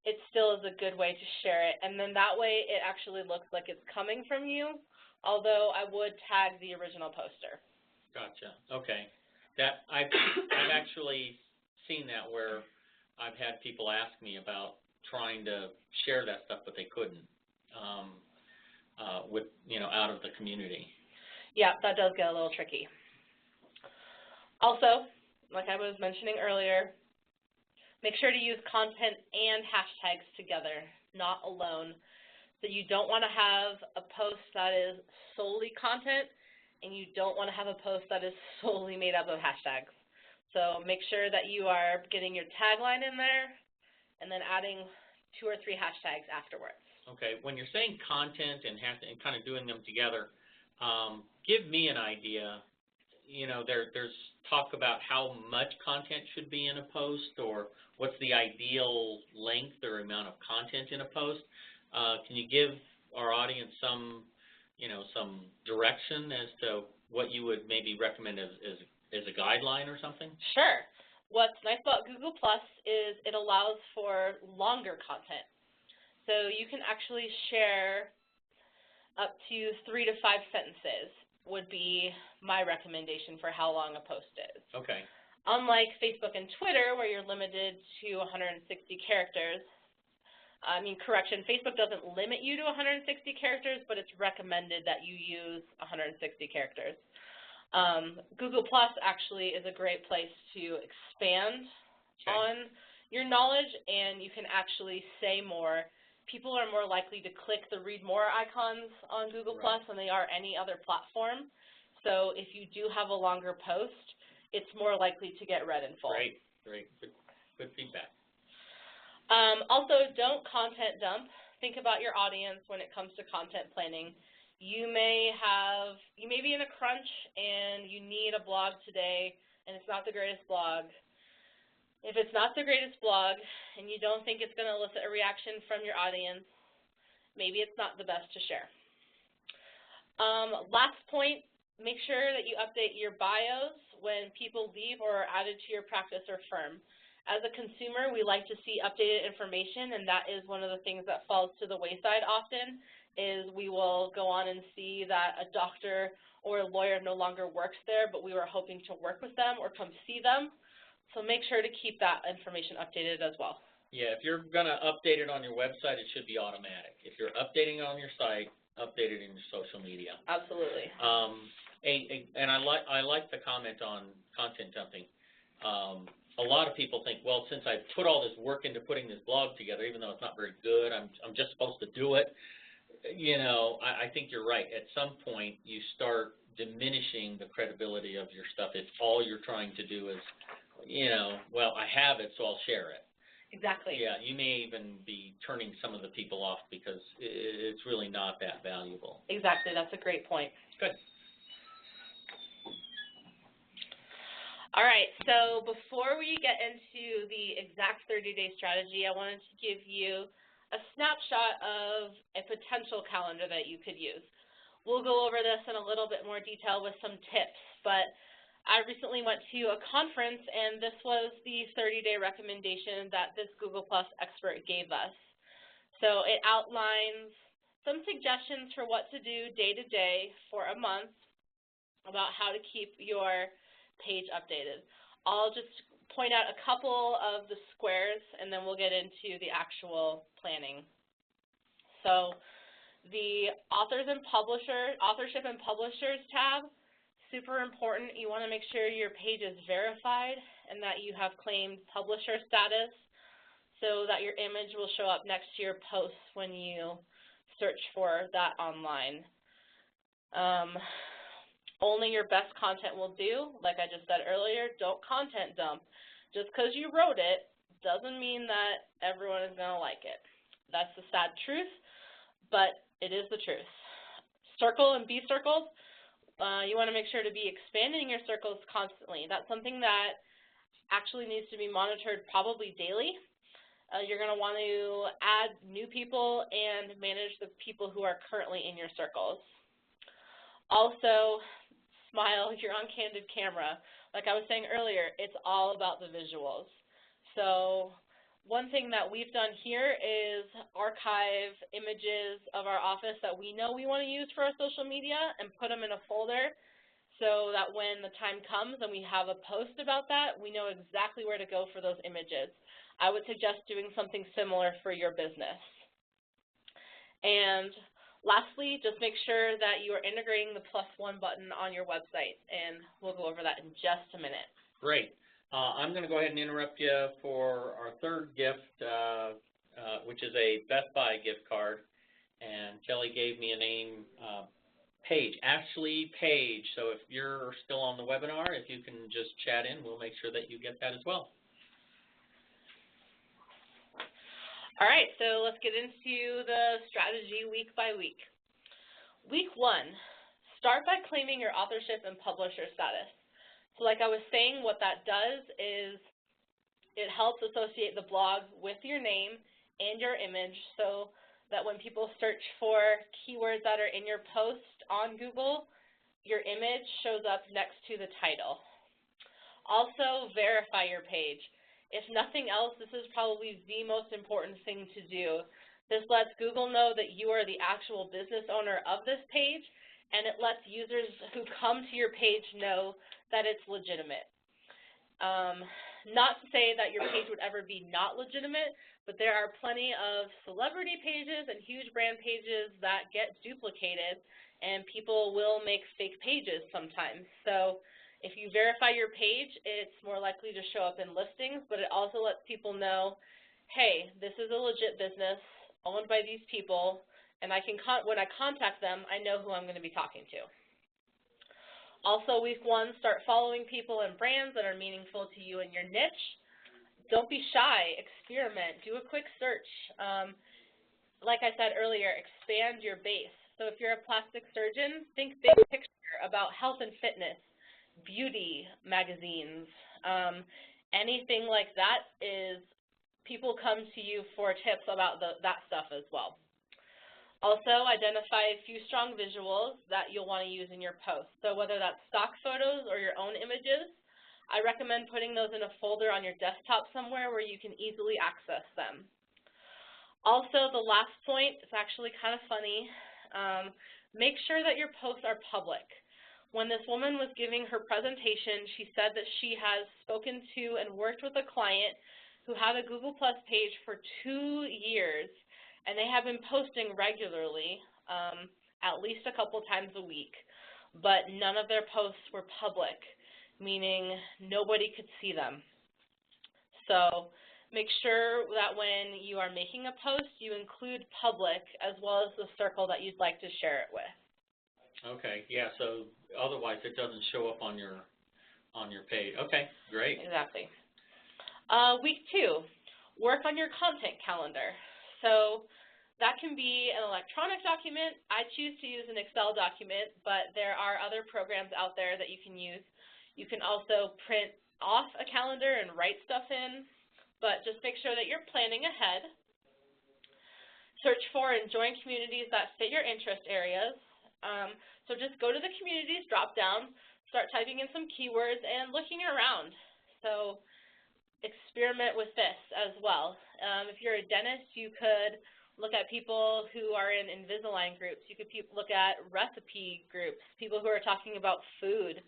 it still is a good way to share it. And then that way it actually looks like it's coming from you, although I would tag the original poster.
Gotcha. Okay. That I've actually seen that where I've had people ask me about trying to share that stuff, but they couldn't with, out of the community.
Yeah, that does get a little tricky. Also, like I was mentioning earlier, make sure to use content and hashtags together, not alone. So you don't want to have a post that is solely content, and you don't want to have a post that is solely made up of hashtags. So make sure that you are getting your tagline in there and then adding 2 or 3 hashtags afterwards.
Okay, when you're saying content and kind of doing them together, give me an idea. There's talk about how much content should be in a post, or what's the ideal length or amount of content in a post. Can you give our audience some direction as to what you would maybe recommend as a guideline or something?
Sure. What's nice about Google Plus is it allows for longer content. So you can actually share up to 3 to 5 sentences would be my recommendation for how long a post is.
Okay.
Unlike Facebook and Twitter, where you're limited to 160 characters, Facebook doesn't limit you to 160 characters, but it's recommended that you use 160 characters. Google Plus actually is a great place to expand on your knowledge, and you can actually say more. People are more likely to click the read more icons on Google Plus than they are any other platform. So if you do have a longer post, it's more likely to get read in full.
Great. Good feedback.
Also, don't content dump. Think about your audience when it comes to content planning. You may be in a crunch and you need a blog today, and it's not the greatest blog. If it's not the greatest blog and you don't think it's going to elicit a reaction from your audience, maybe it's not the best to share. Last point, make sure that you update your bios when people leave or are added to your practice or firm. As a consumer, we like to see updated information, and that is one of the things that falls to the wayside often, is we will go on and see that a doctor or a lawyer no longer works there, but we were hoping to work with them or come see them. So make sure to keep that information updated as well.
Yeah, if you're going to update it on your website, it should be automatic. If you're updating it on your site, update it in your social media.
Absolutely.
And I like the comment on content dumping. A lot of people think, well, since I put all this work into putting this blog together, even though it's not very good, I'm just supposed to do it. You know, I think you're right. At some point, you start diminishing the credibility of your stuff if all you're trying to do is, you know, well, I have it, so I'll share it.
Exactly.
Yeah, you may even be turning some of the people off because it's really not that valuable.
Exactly. That's a great point.
Good.
All right, so before we get into the exact 30-day strategy, I wanted to give you a snapshot of a potential calendar that you could use. We'll go over this in a little bit more detail with some tips, but I recently went to a conference, and this was the 30-day recommendation that this Google Plus expert gave us. So it outlines some suggestions for what to do day to day for a month about how to keep your page updated. I'll just point out a couple of the squares, and then we'll get into the actual planning. So the authorship and publishers tab, super important. You want to make sure your page is verified and that you have claimed publisher status so that your image will show up next to your posts when you search for that online. Only your best content will do. Like I just said earlier, don't content dump. Just because you wrote it doesn't mean that everyone is going to like it. That's the sad truth, but it is the truth. Circle and be circled. You want to make sure to be expanding your circles constantly. That's something that actually needs to be monitored probably daily. You're going to want to add new people and manage the people who are currently in your circles. Also, smile, you're on candid camera. Like I was saying earlier, it's all about the visuals. So one thing that we've done here is archive images of our office that we know we want to use for our social media and put them in a folder so that when the time comes and we have a post about that, we know exactly where to go for those images. I would suggest doing something similar for your business. And lastly, just make sure that you are integrating the +1 button on your website, and we'll go over that in just a minute.
Great. I'm going to go ahead and interrupt you for our third gift, which is a Best Buy gift card. And Kelly gave me a name, Paige, Ashley Page. So if you're still on the webinar, if you can just chat in, we'll make sure that you get that as well.
All right, so let's get into the strategy week by week. Week 1, start by claiming your authorship and publisher status. So like I was saying, what that does is it helps associate the blog with your name and your image so that when people search for keywords that are in your post on Google, your image shows up next to the title. Also, verify your page. If nothing else, this is probably the most important thing to do. This lets Google know that you are the actual business owner of this page, and it lets users who come to your page know that it's legitimate. Not to say that your page would ever be not legitimate, but there are plenty of celebrity pages and huge brand pages that get duplicated, and people will make fake pages sometimes. So if you verify your page, it's more likely to show up in listings, but it also lets people know, hey, this is a legit business owned by these people, and when I contact them, I know who I'm going to be talking to. Also, week 1, start following people and brands that are meaningful to you and your niche. Don't be shy. Experiment. Do a quick search. Like I said earlier, expand your base. So if you're a plastic surgeon, think big picture about health and fitness, beauty magazines, anything like that is people come to you for tips about that stuff as well. Also, identify a few strong visuals that you'll want to use in your post. So whether that's stock photos or your own images, I recommend putting those in a folder on your desktop somewhere where you can easily access them. Also, the last point is actually kind of funny. Make sure that your posts are public. When this woman was giving her presentation, she said that she has spoken to and worked with a client who had a Google Plus page for 2 years, and they have been posting regularly, at least a couple times a week, but none of their posts were public, meaning nobody could see them. So make sure that when you are making a post, you include public as well as the circle that you'd like to share it with.
Okay, yeah, so otherwise it doesn't show up on your page. Okay, great.
Exactly. Week 2, work on your content calendar. So that can be an electronic document. I choose to use an Excel document, but there are other programs out there that you can use. You can also print off a calendar and write stuff in, but just make sure that you're planning ahead. Search for and join communities that fit your interest areas. So just go to the communities drop-down, start typing in some keywords and looking around. So experiment with this as well. If you're a dentist, you could look at people who are in Invisalign groups. You could look at recipe groups, people who are talking about food.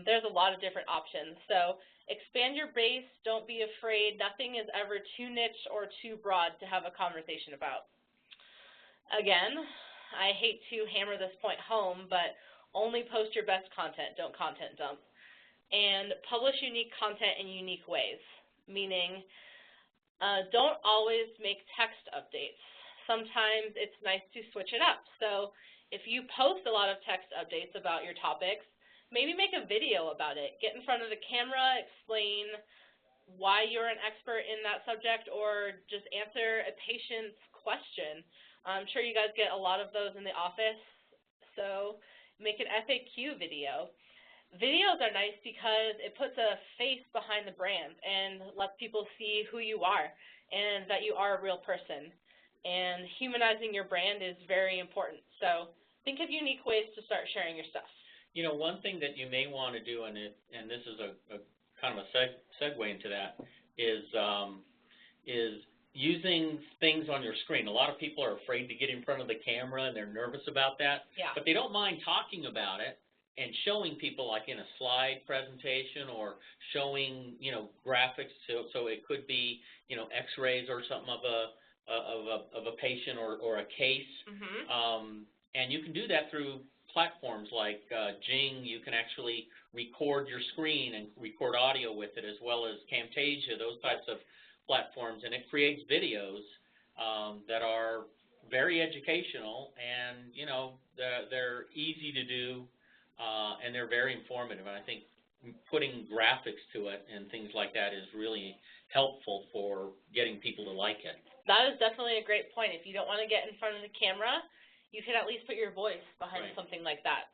There's a lot of different options. So expand your base. Don't be afraid. Nothing is ever too niche or too broad to have a conversation about. Again, I hate to hammer this point home, but only post your best content. Don't content dump. And publish unique content in unique ways, meaning don't always make text updates. Sometimes it's nice to switch it up. So if you post a lot of text updates about your topics, maybe make a video about it. Get in front of the camera, explain why you're an expert in that subject, or just answer a patient's question. I'm sure you guys get a lot of those in the office, so make an FAQ video. Videos are nice because it puts a face behind the brand and lets people see who you are and that you are a real person. And humanizing your brand is very important. So think of unique ways to start sharing your stuff.
You know, one thing that you may want to do, and this is a kind of a segue into that, is using things on your screen. A lot of people are afraid to get in front of the camera and they're nervous about that, but they don't mind talking about it and showing people, like in a slide presentation, or showing, you know, graphics. So it could be, you know, X-rays or something of a patient or a case. And you can do that through platforms like Jing. You can actually record your screen and record audio with it, as well as Camtasia, those types of platforms, and it creates videos that are very educational, and you know, they're easy to do, and they're very informative. And I think putting graphics to it and things like that is really helpful for getting people to like it.
That is definitely a great point. If you don't want to get in front of the camera, you can at least put your voice behind something like that.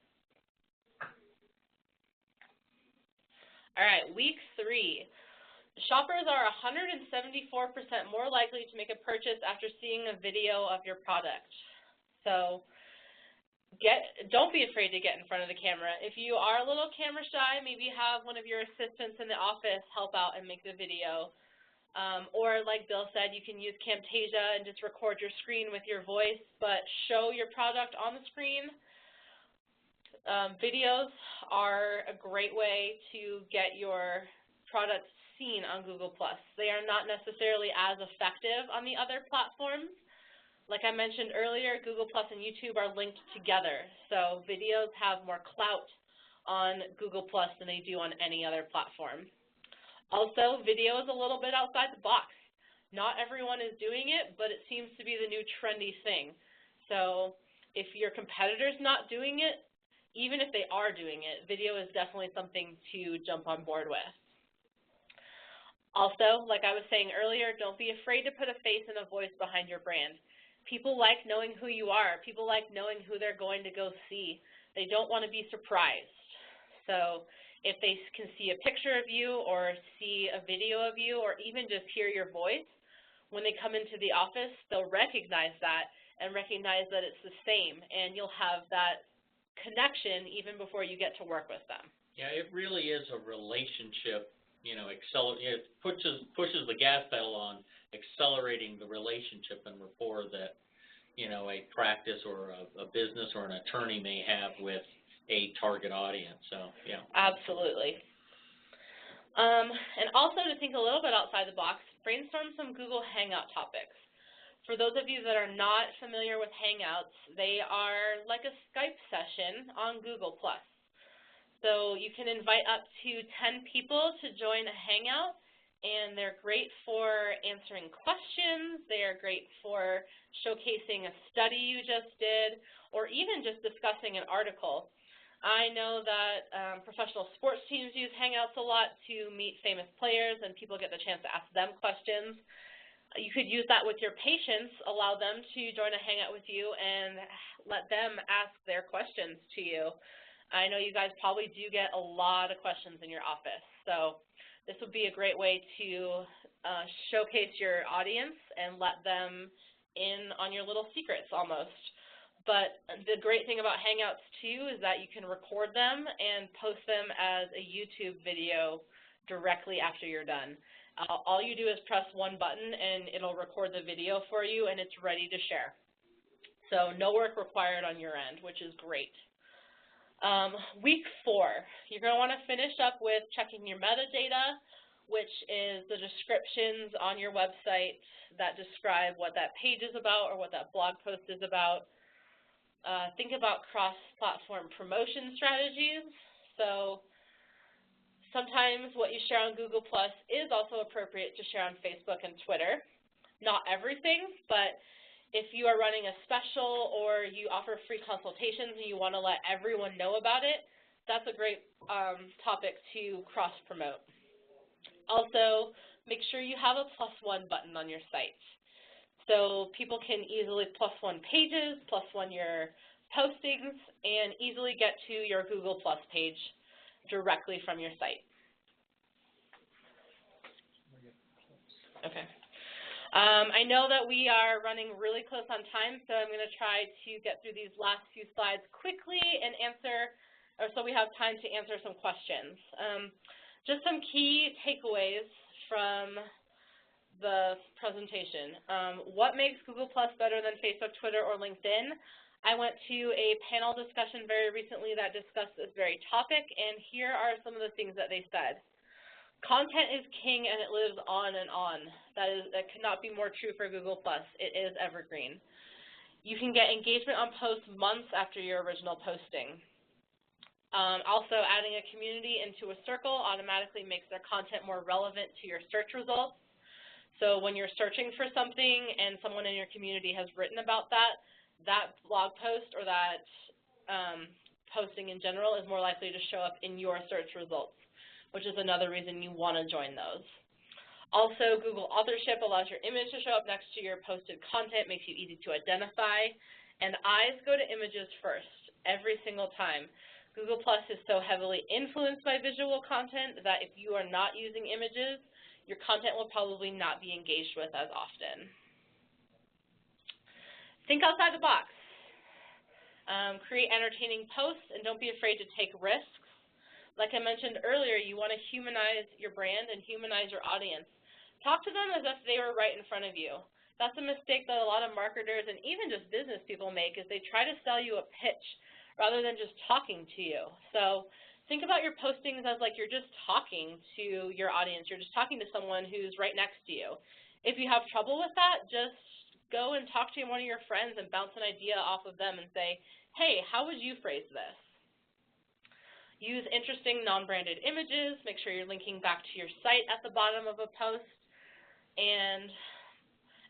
All right, week 3. Shoppers are 174% more likely to make a purchase after seeing a video of your product. So don't be afraid to get in front of the camera. If you are a little camera shy, maybe have one of your assistants in the office help out and make the video. Or like Bill said, you can use Camtasia and just record your screen with your voice, but show your product on the screen. Videos are a great way to get your product seen on Google+. They are not necessarily as effective on the other platforms. Like I mentioned earlier, Google+ and YouTube are linked together, so videos have more clout on Google+ than they do on any other platform. Also, video is a little bit outside the box. Not everyone is doing it, but it seems to be the new trendy thing. So if your competitor's not doing it, even if they are doing it, video is definitely something to jump on board with. Also, like I was saying earlier, don't be afraid to put a face and a voice behind your brand. People like knowing who you are. People like knowing who they're going to go see. They don't want to be surprised. So If they can see a picture of you or see a video of you or even just hear your voice, when they come into the office, they'll recognize that and recognize that it's the same, and you'll have that connection even before you get to work with them.
Yeah, it really is a relationship, you know, it pushes the gas pedal on accelerating the relationship and rapport that, you know, a practice or a business or an attorney may have with a target audience. So, yeah.
Absolutely. And also to think a little bit outside the box, brainstorm some Google Hangout topics. For those of you that are not familiar with Hangouts, they are like a Skype session on Google+. So you can invite up to 10 people to join a Hangout, and they're great for answering questions, they are great for showcasing a study you just did, or even just discussing an article. I know that professional sports teams use Hangouts a lot to meet famous players, and people get the chance to ask them questions. You could use that with your patients, allow them to join a Hangout with you and let them ask their questions to you. I know you guys probably do get a lot of questions in your office, so this would be a great way to showcase your audience and let them in on your little secrets almost. But the great thing about Hangouts too is that you can record them and post them as a YouTube video directly after you're done. All you do is press one button and it'll record the video for you and it's ready to share. So no work required on your end, which is great. Week 4, you're going to want to finish up with checking your metadata, which is the descriptions on your website that describe what that page is about or what that blog post is about. Think about cross-platform promotion strategies. So sometimes what you share on Google+ is also appropriate to share on Facebook and Twitter. Not everything, but if you are running a special or you offer free consultations and you want to let everyone know about it, that's a great topic to cross-promote. Also, make sure you have a +1 button on your site. So people can easily +1 pages, +1 your postings, and easily get to your Google+ page directly from your site. Okay. I know that we are running really close on time, so I'm going to try to get through these last few slides quickly and answer, or so we have time to answer some questions. Just some key takeaways from the presentation. What makes Google+ better than Facebook, Twitter, or LinkedIn? I went to a panel discussion very recently that discussed this very topic, and here are some of the things that they said. Content is king and it lives on and on. That cannot be more true for Google+. It is evergreen. You can get engagement on posts months after your original posting. Also, adding a community into a circle automatically makes their content more relevant to your search results. So when you're searching for something and someone in your community has written about that, that blog post or that posting in general is more likely to show up in your search results, which is another reason you want to join those. Also, Google Authorship allows your image to show up next to your posted content, makes you easy to identify, and eyes go to images first every single time. Google+ is so heavily influenced by visual content that if you are not using images, your content will probably not be engaged with as often. Think outside the box. Create entertaining posts and don't be afraid to take risks. Like I mentioned earlier, you want to humanize your brand and humanize your audience. Talk to them as if they were right in front of you. That's a mistake that a lot of marketers and even just business people make, is they try to sell you a pitch rather than just talking to you. So think about your postings as like you're just talking to your audience. You're just talking to someone who's right next to you. If you have trouble with that, just go and talk to one of your friends and bounce an idea off of them and say, hey, how would you phrase this? Use interesting non-branded images. Make sure you're linking back to your site at the bottom of a post. And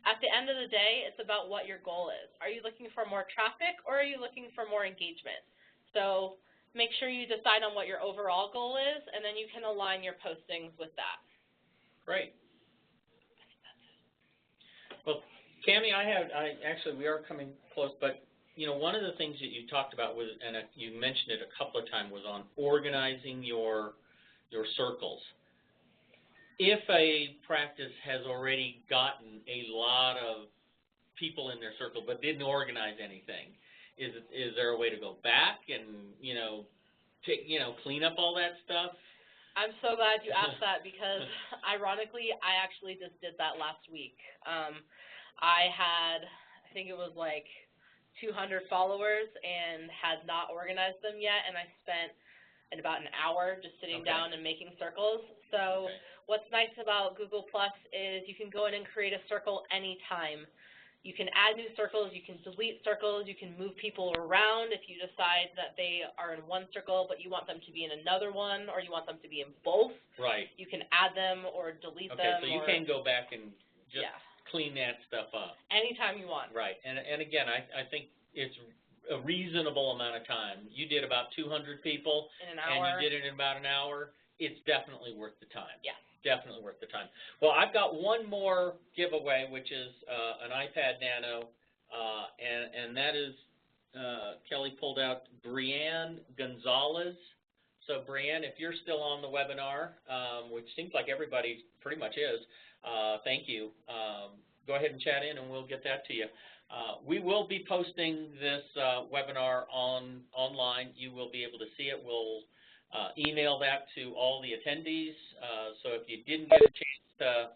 at the end of the day, it's about what your goal is. Are you looking for more traffic or are you looking for more engagement? So make sure you decide on what your overall goal is, and then you can align your postings with that.
Great. Well, Kami, actually we are coming close, but you know, one of the things that you talked about was, and you mentioned it a couple of times, was on organizing your your circles. If a practice has already gotten a lot of people in their circle but didn't organize anything, is there a way to go back and clean up all that stuff?
I'm so glad you asked that because, ironically, I actually just did that last week. I had, I think it was like 200 followers and had not organized them yet, and I spent about an hour just sitting down and making circles. So what's nice about Google Plus is you can go in and create a circle anytime. You can add new circles, you can delete circles, you can move people around if you decide that they are in one circle but you want them to be in another one, or you want them to be in both.
Right.
You can add them or delete them.
Okay, so you can go back and just clean that stuff up.
Anytime you want.
Right, and again, I think it's a reasonable amount of time. You did about 200 people.
In an hour.
And you did it in about an hour. It's definitely worth the time.
Yeah.
Definitely worth the time. Well, I've got one more giveaway, which is an iPad Nano, and that is, Kelly pulled out Brianne Gonzalez. So, Brianne, if you're still on the webinar, which seems like everybody pretty much is, thank you. Go ahead and chat in, and we'll get that to you. We will be posting this webinar online. You will be able to see it. We'll email that to all the attendees. So if you didn't get a chance to,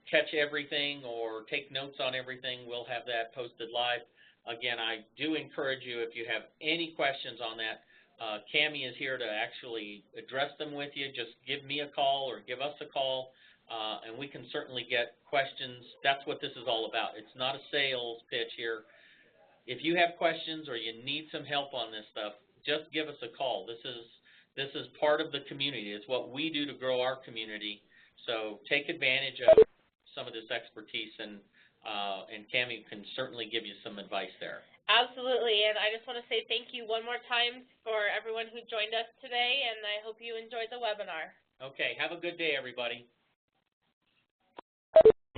catch everything or take notes on everything, we'll have that posted live. Again, I do encourage you, if you have any questions on that, Kami is here to actually address them with you. Just give me a call or give us a call, and we can certainly get questions. That's what this is all about. It's not a sales pitch here. If you have questions or you need some help on this stuff, just give us a call. This is part of the community. It's what we do to grow our community. So take advantage of some of this expertise, and Kami can certainly give you some advice there.
Absolutely, and I just want to say thank you one more time for everyone who joined us today, and I hope you enjoyed the webinar.
Okay, have a good day, everybody.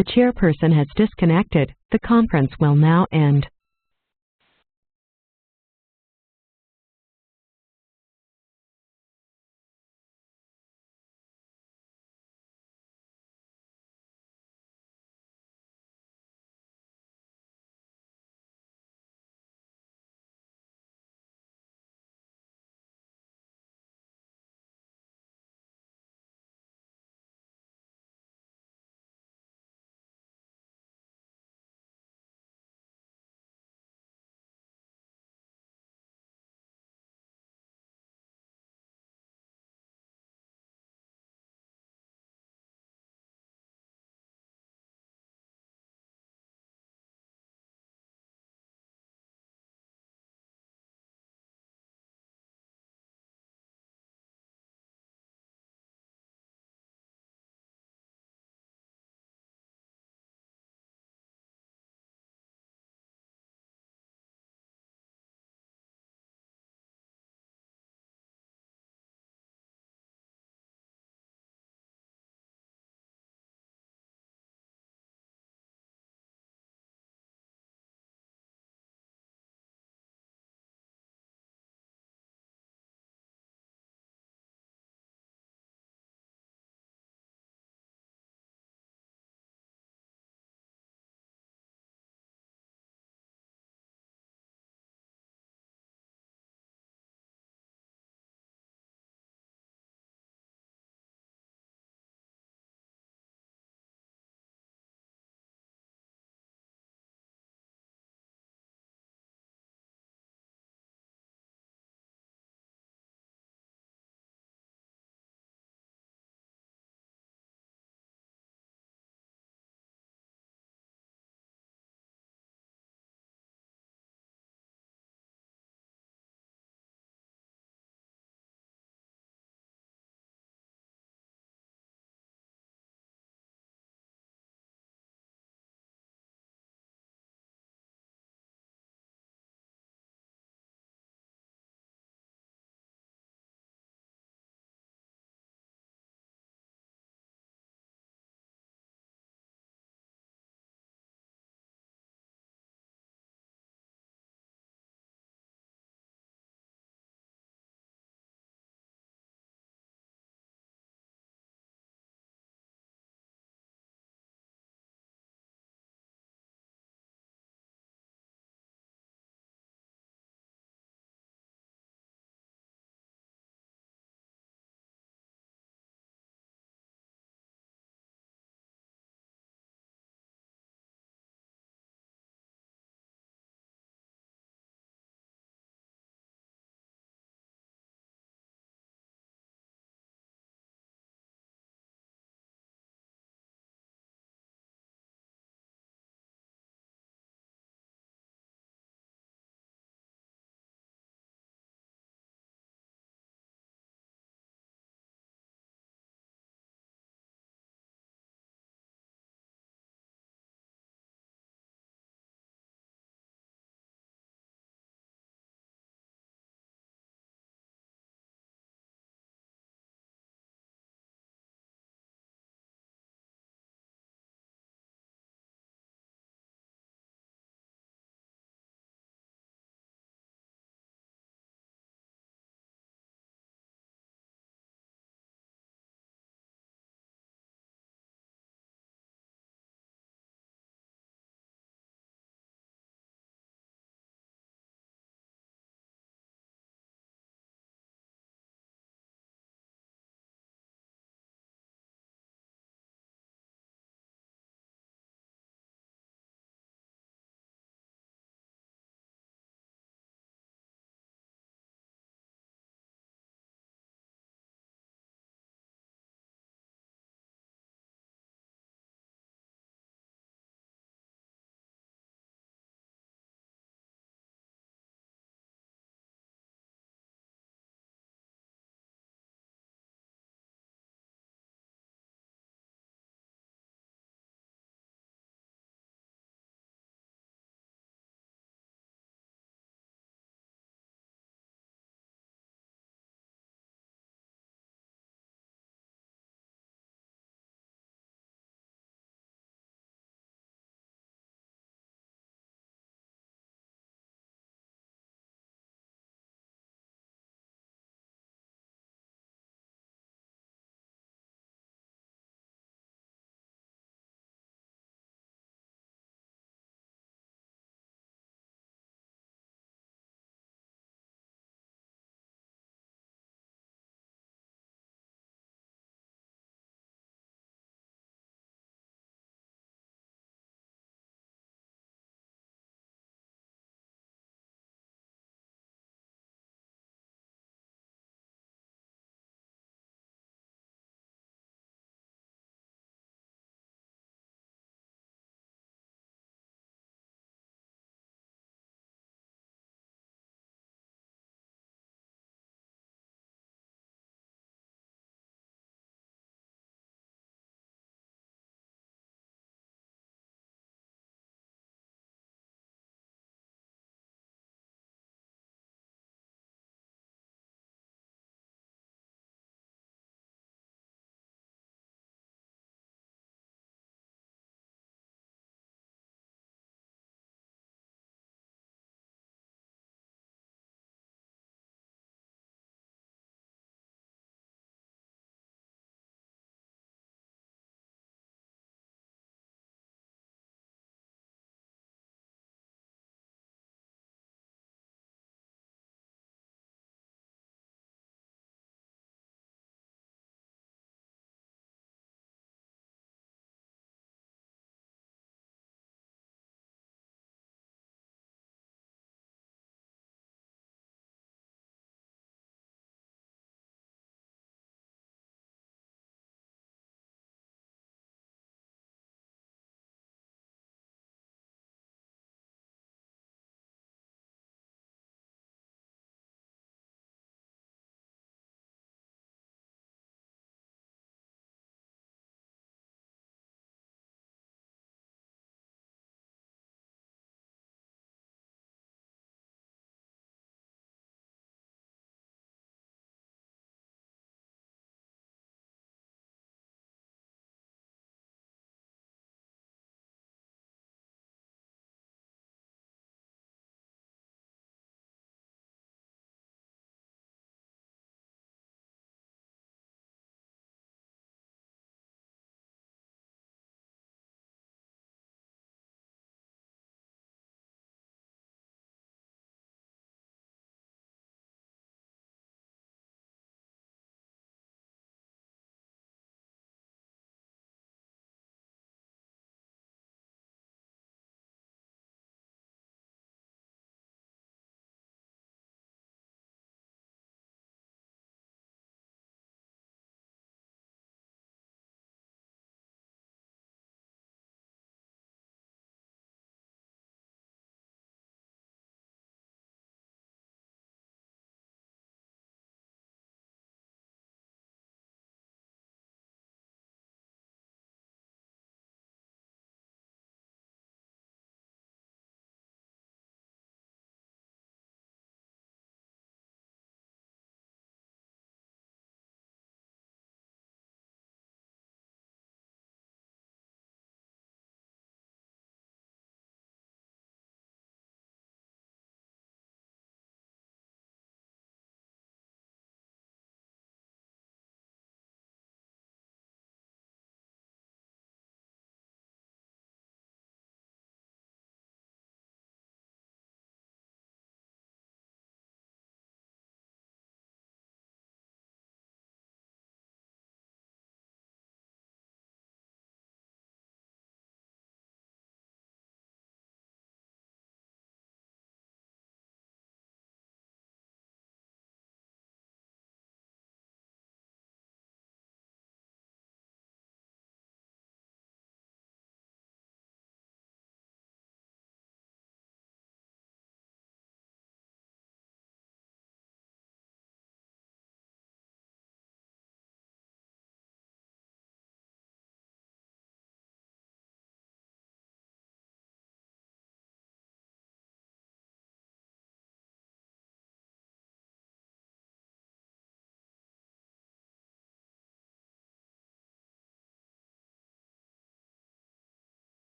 The chairperson has disconnected. The conference will now end.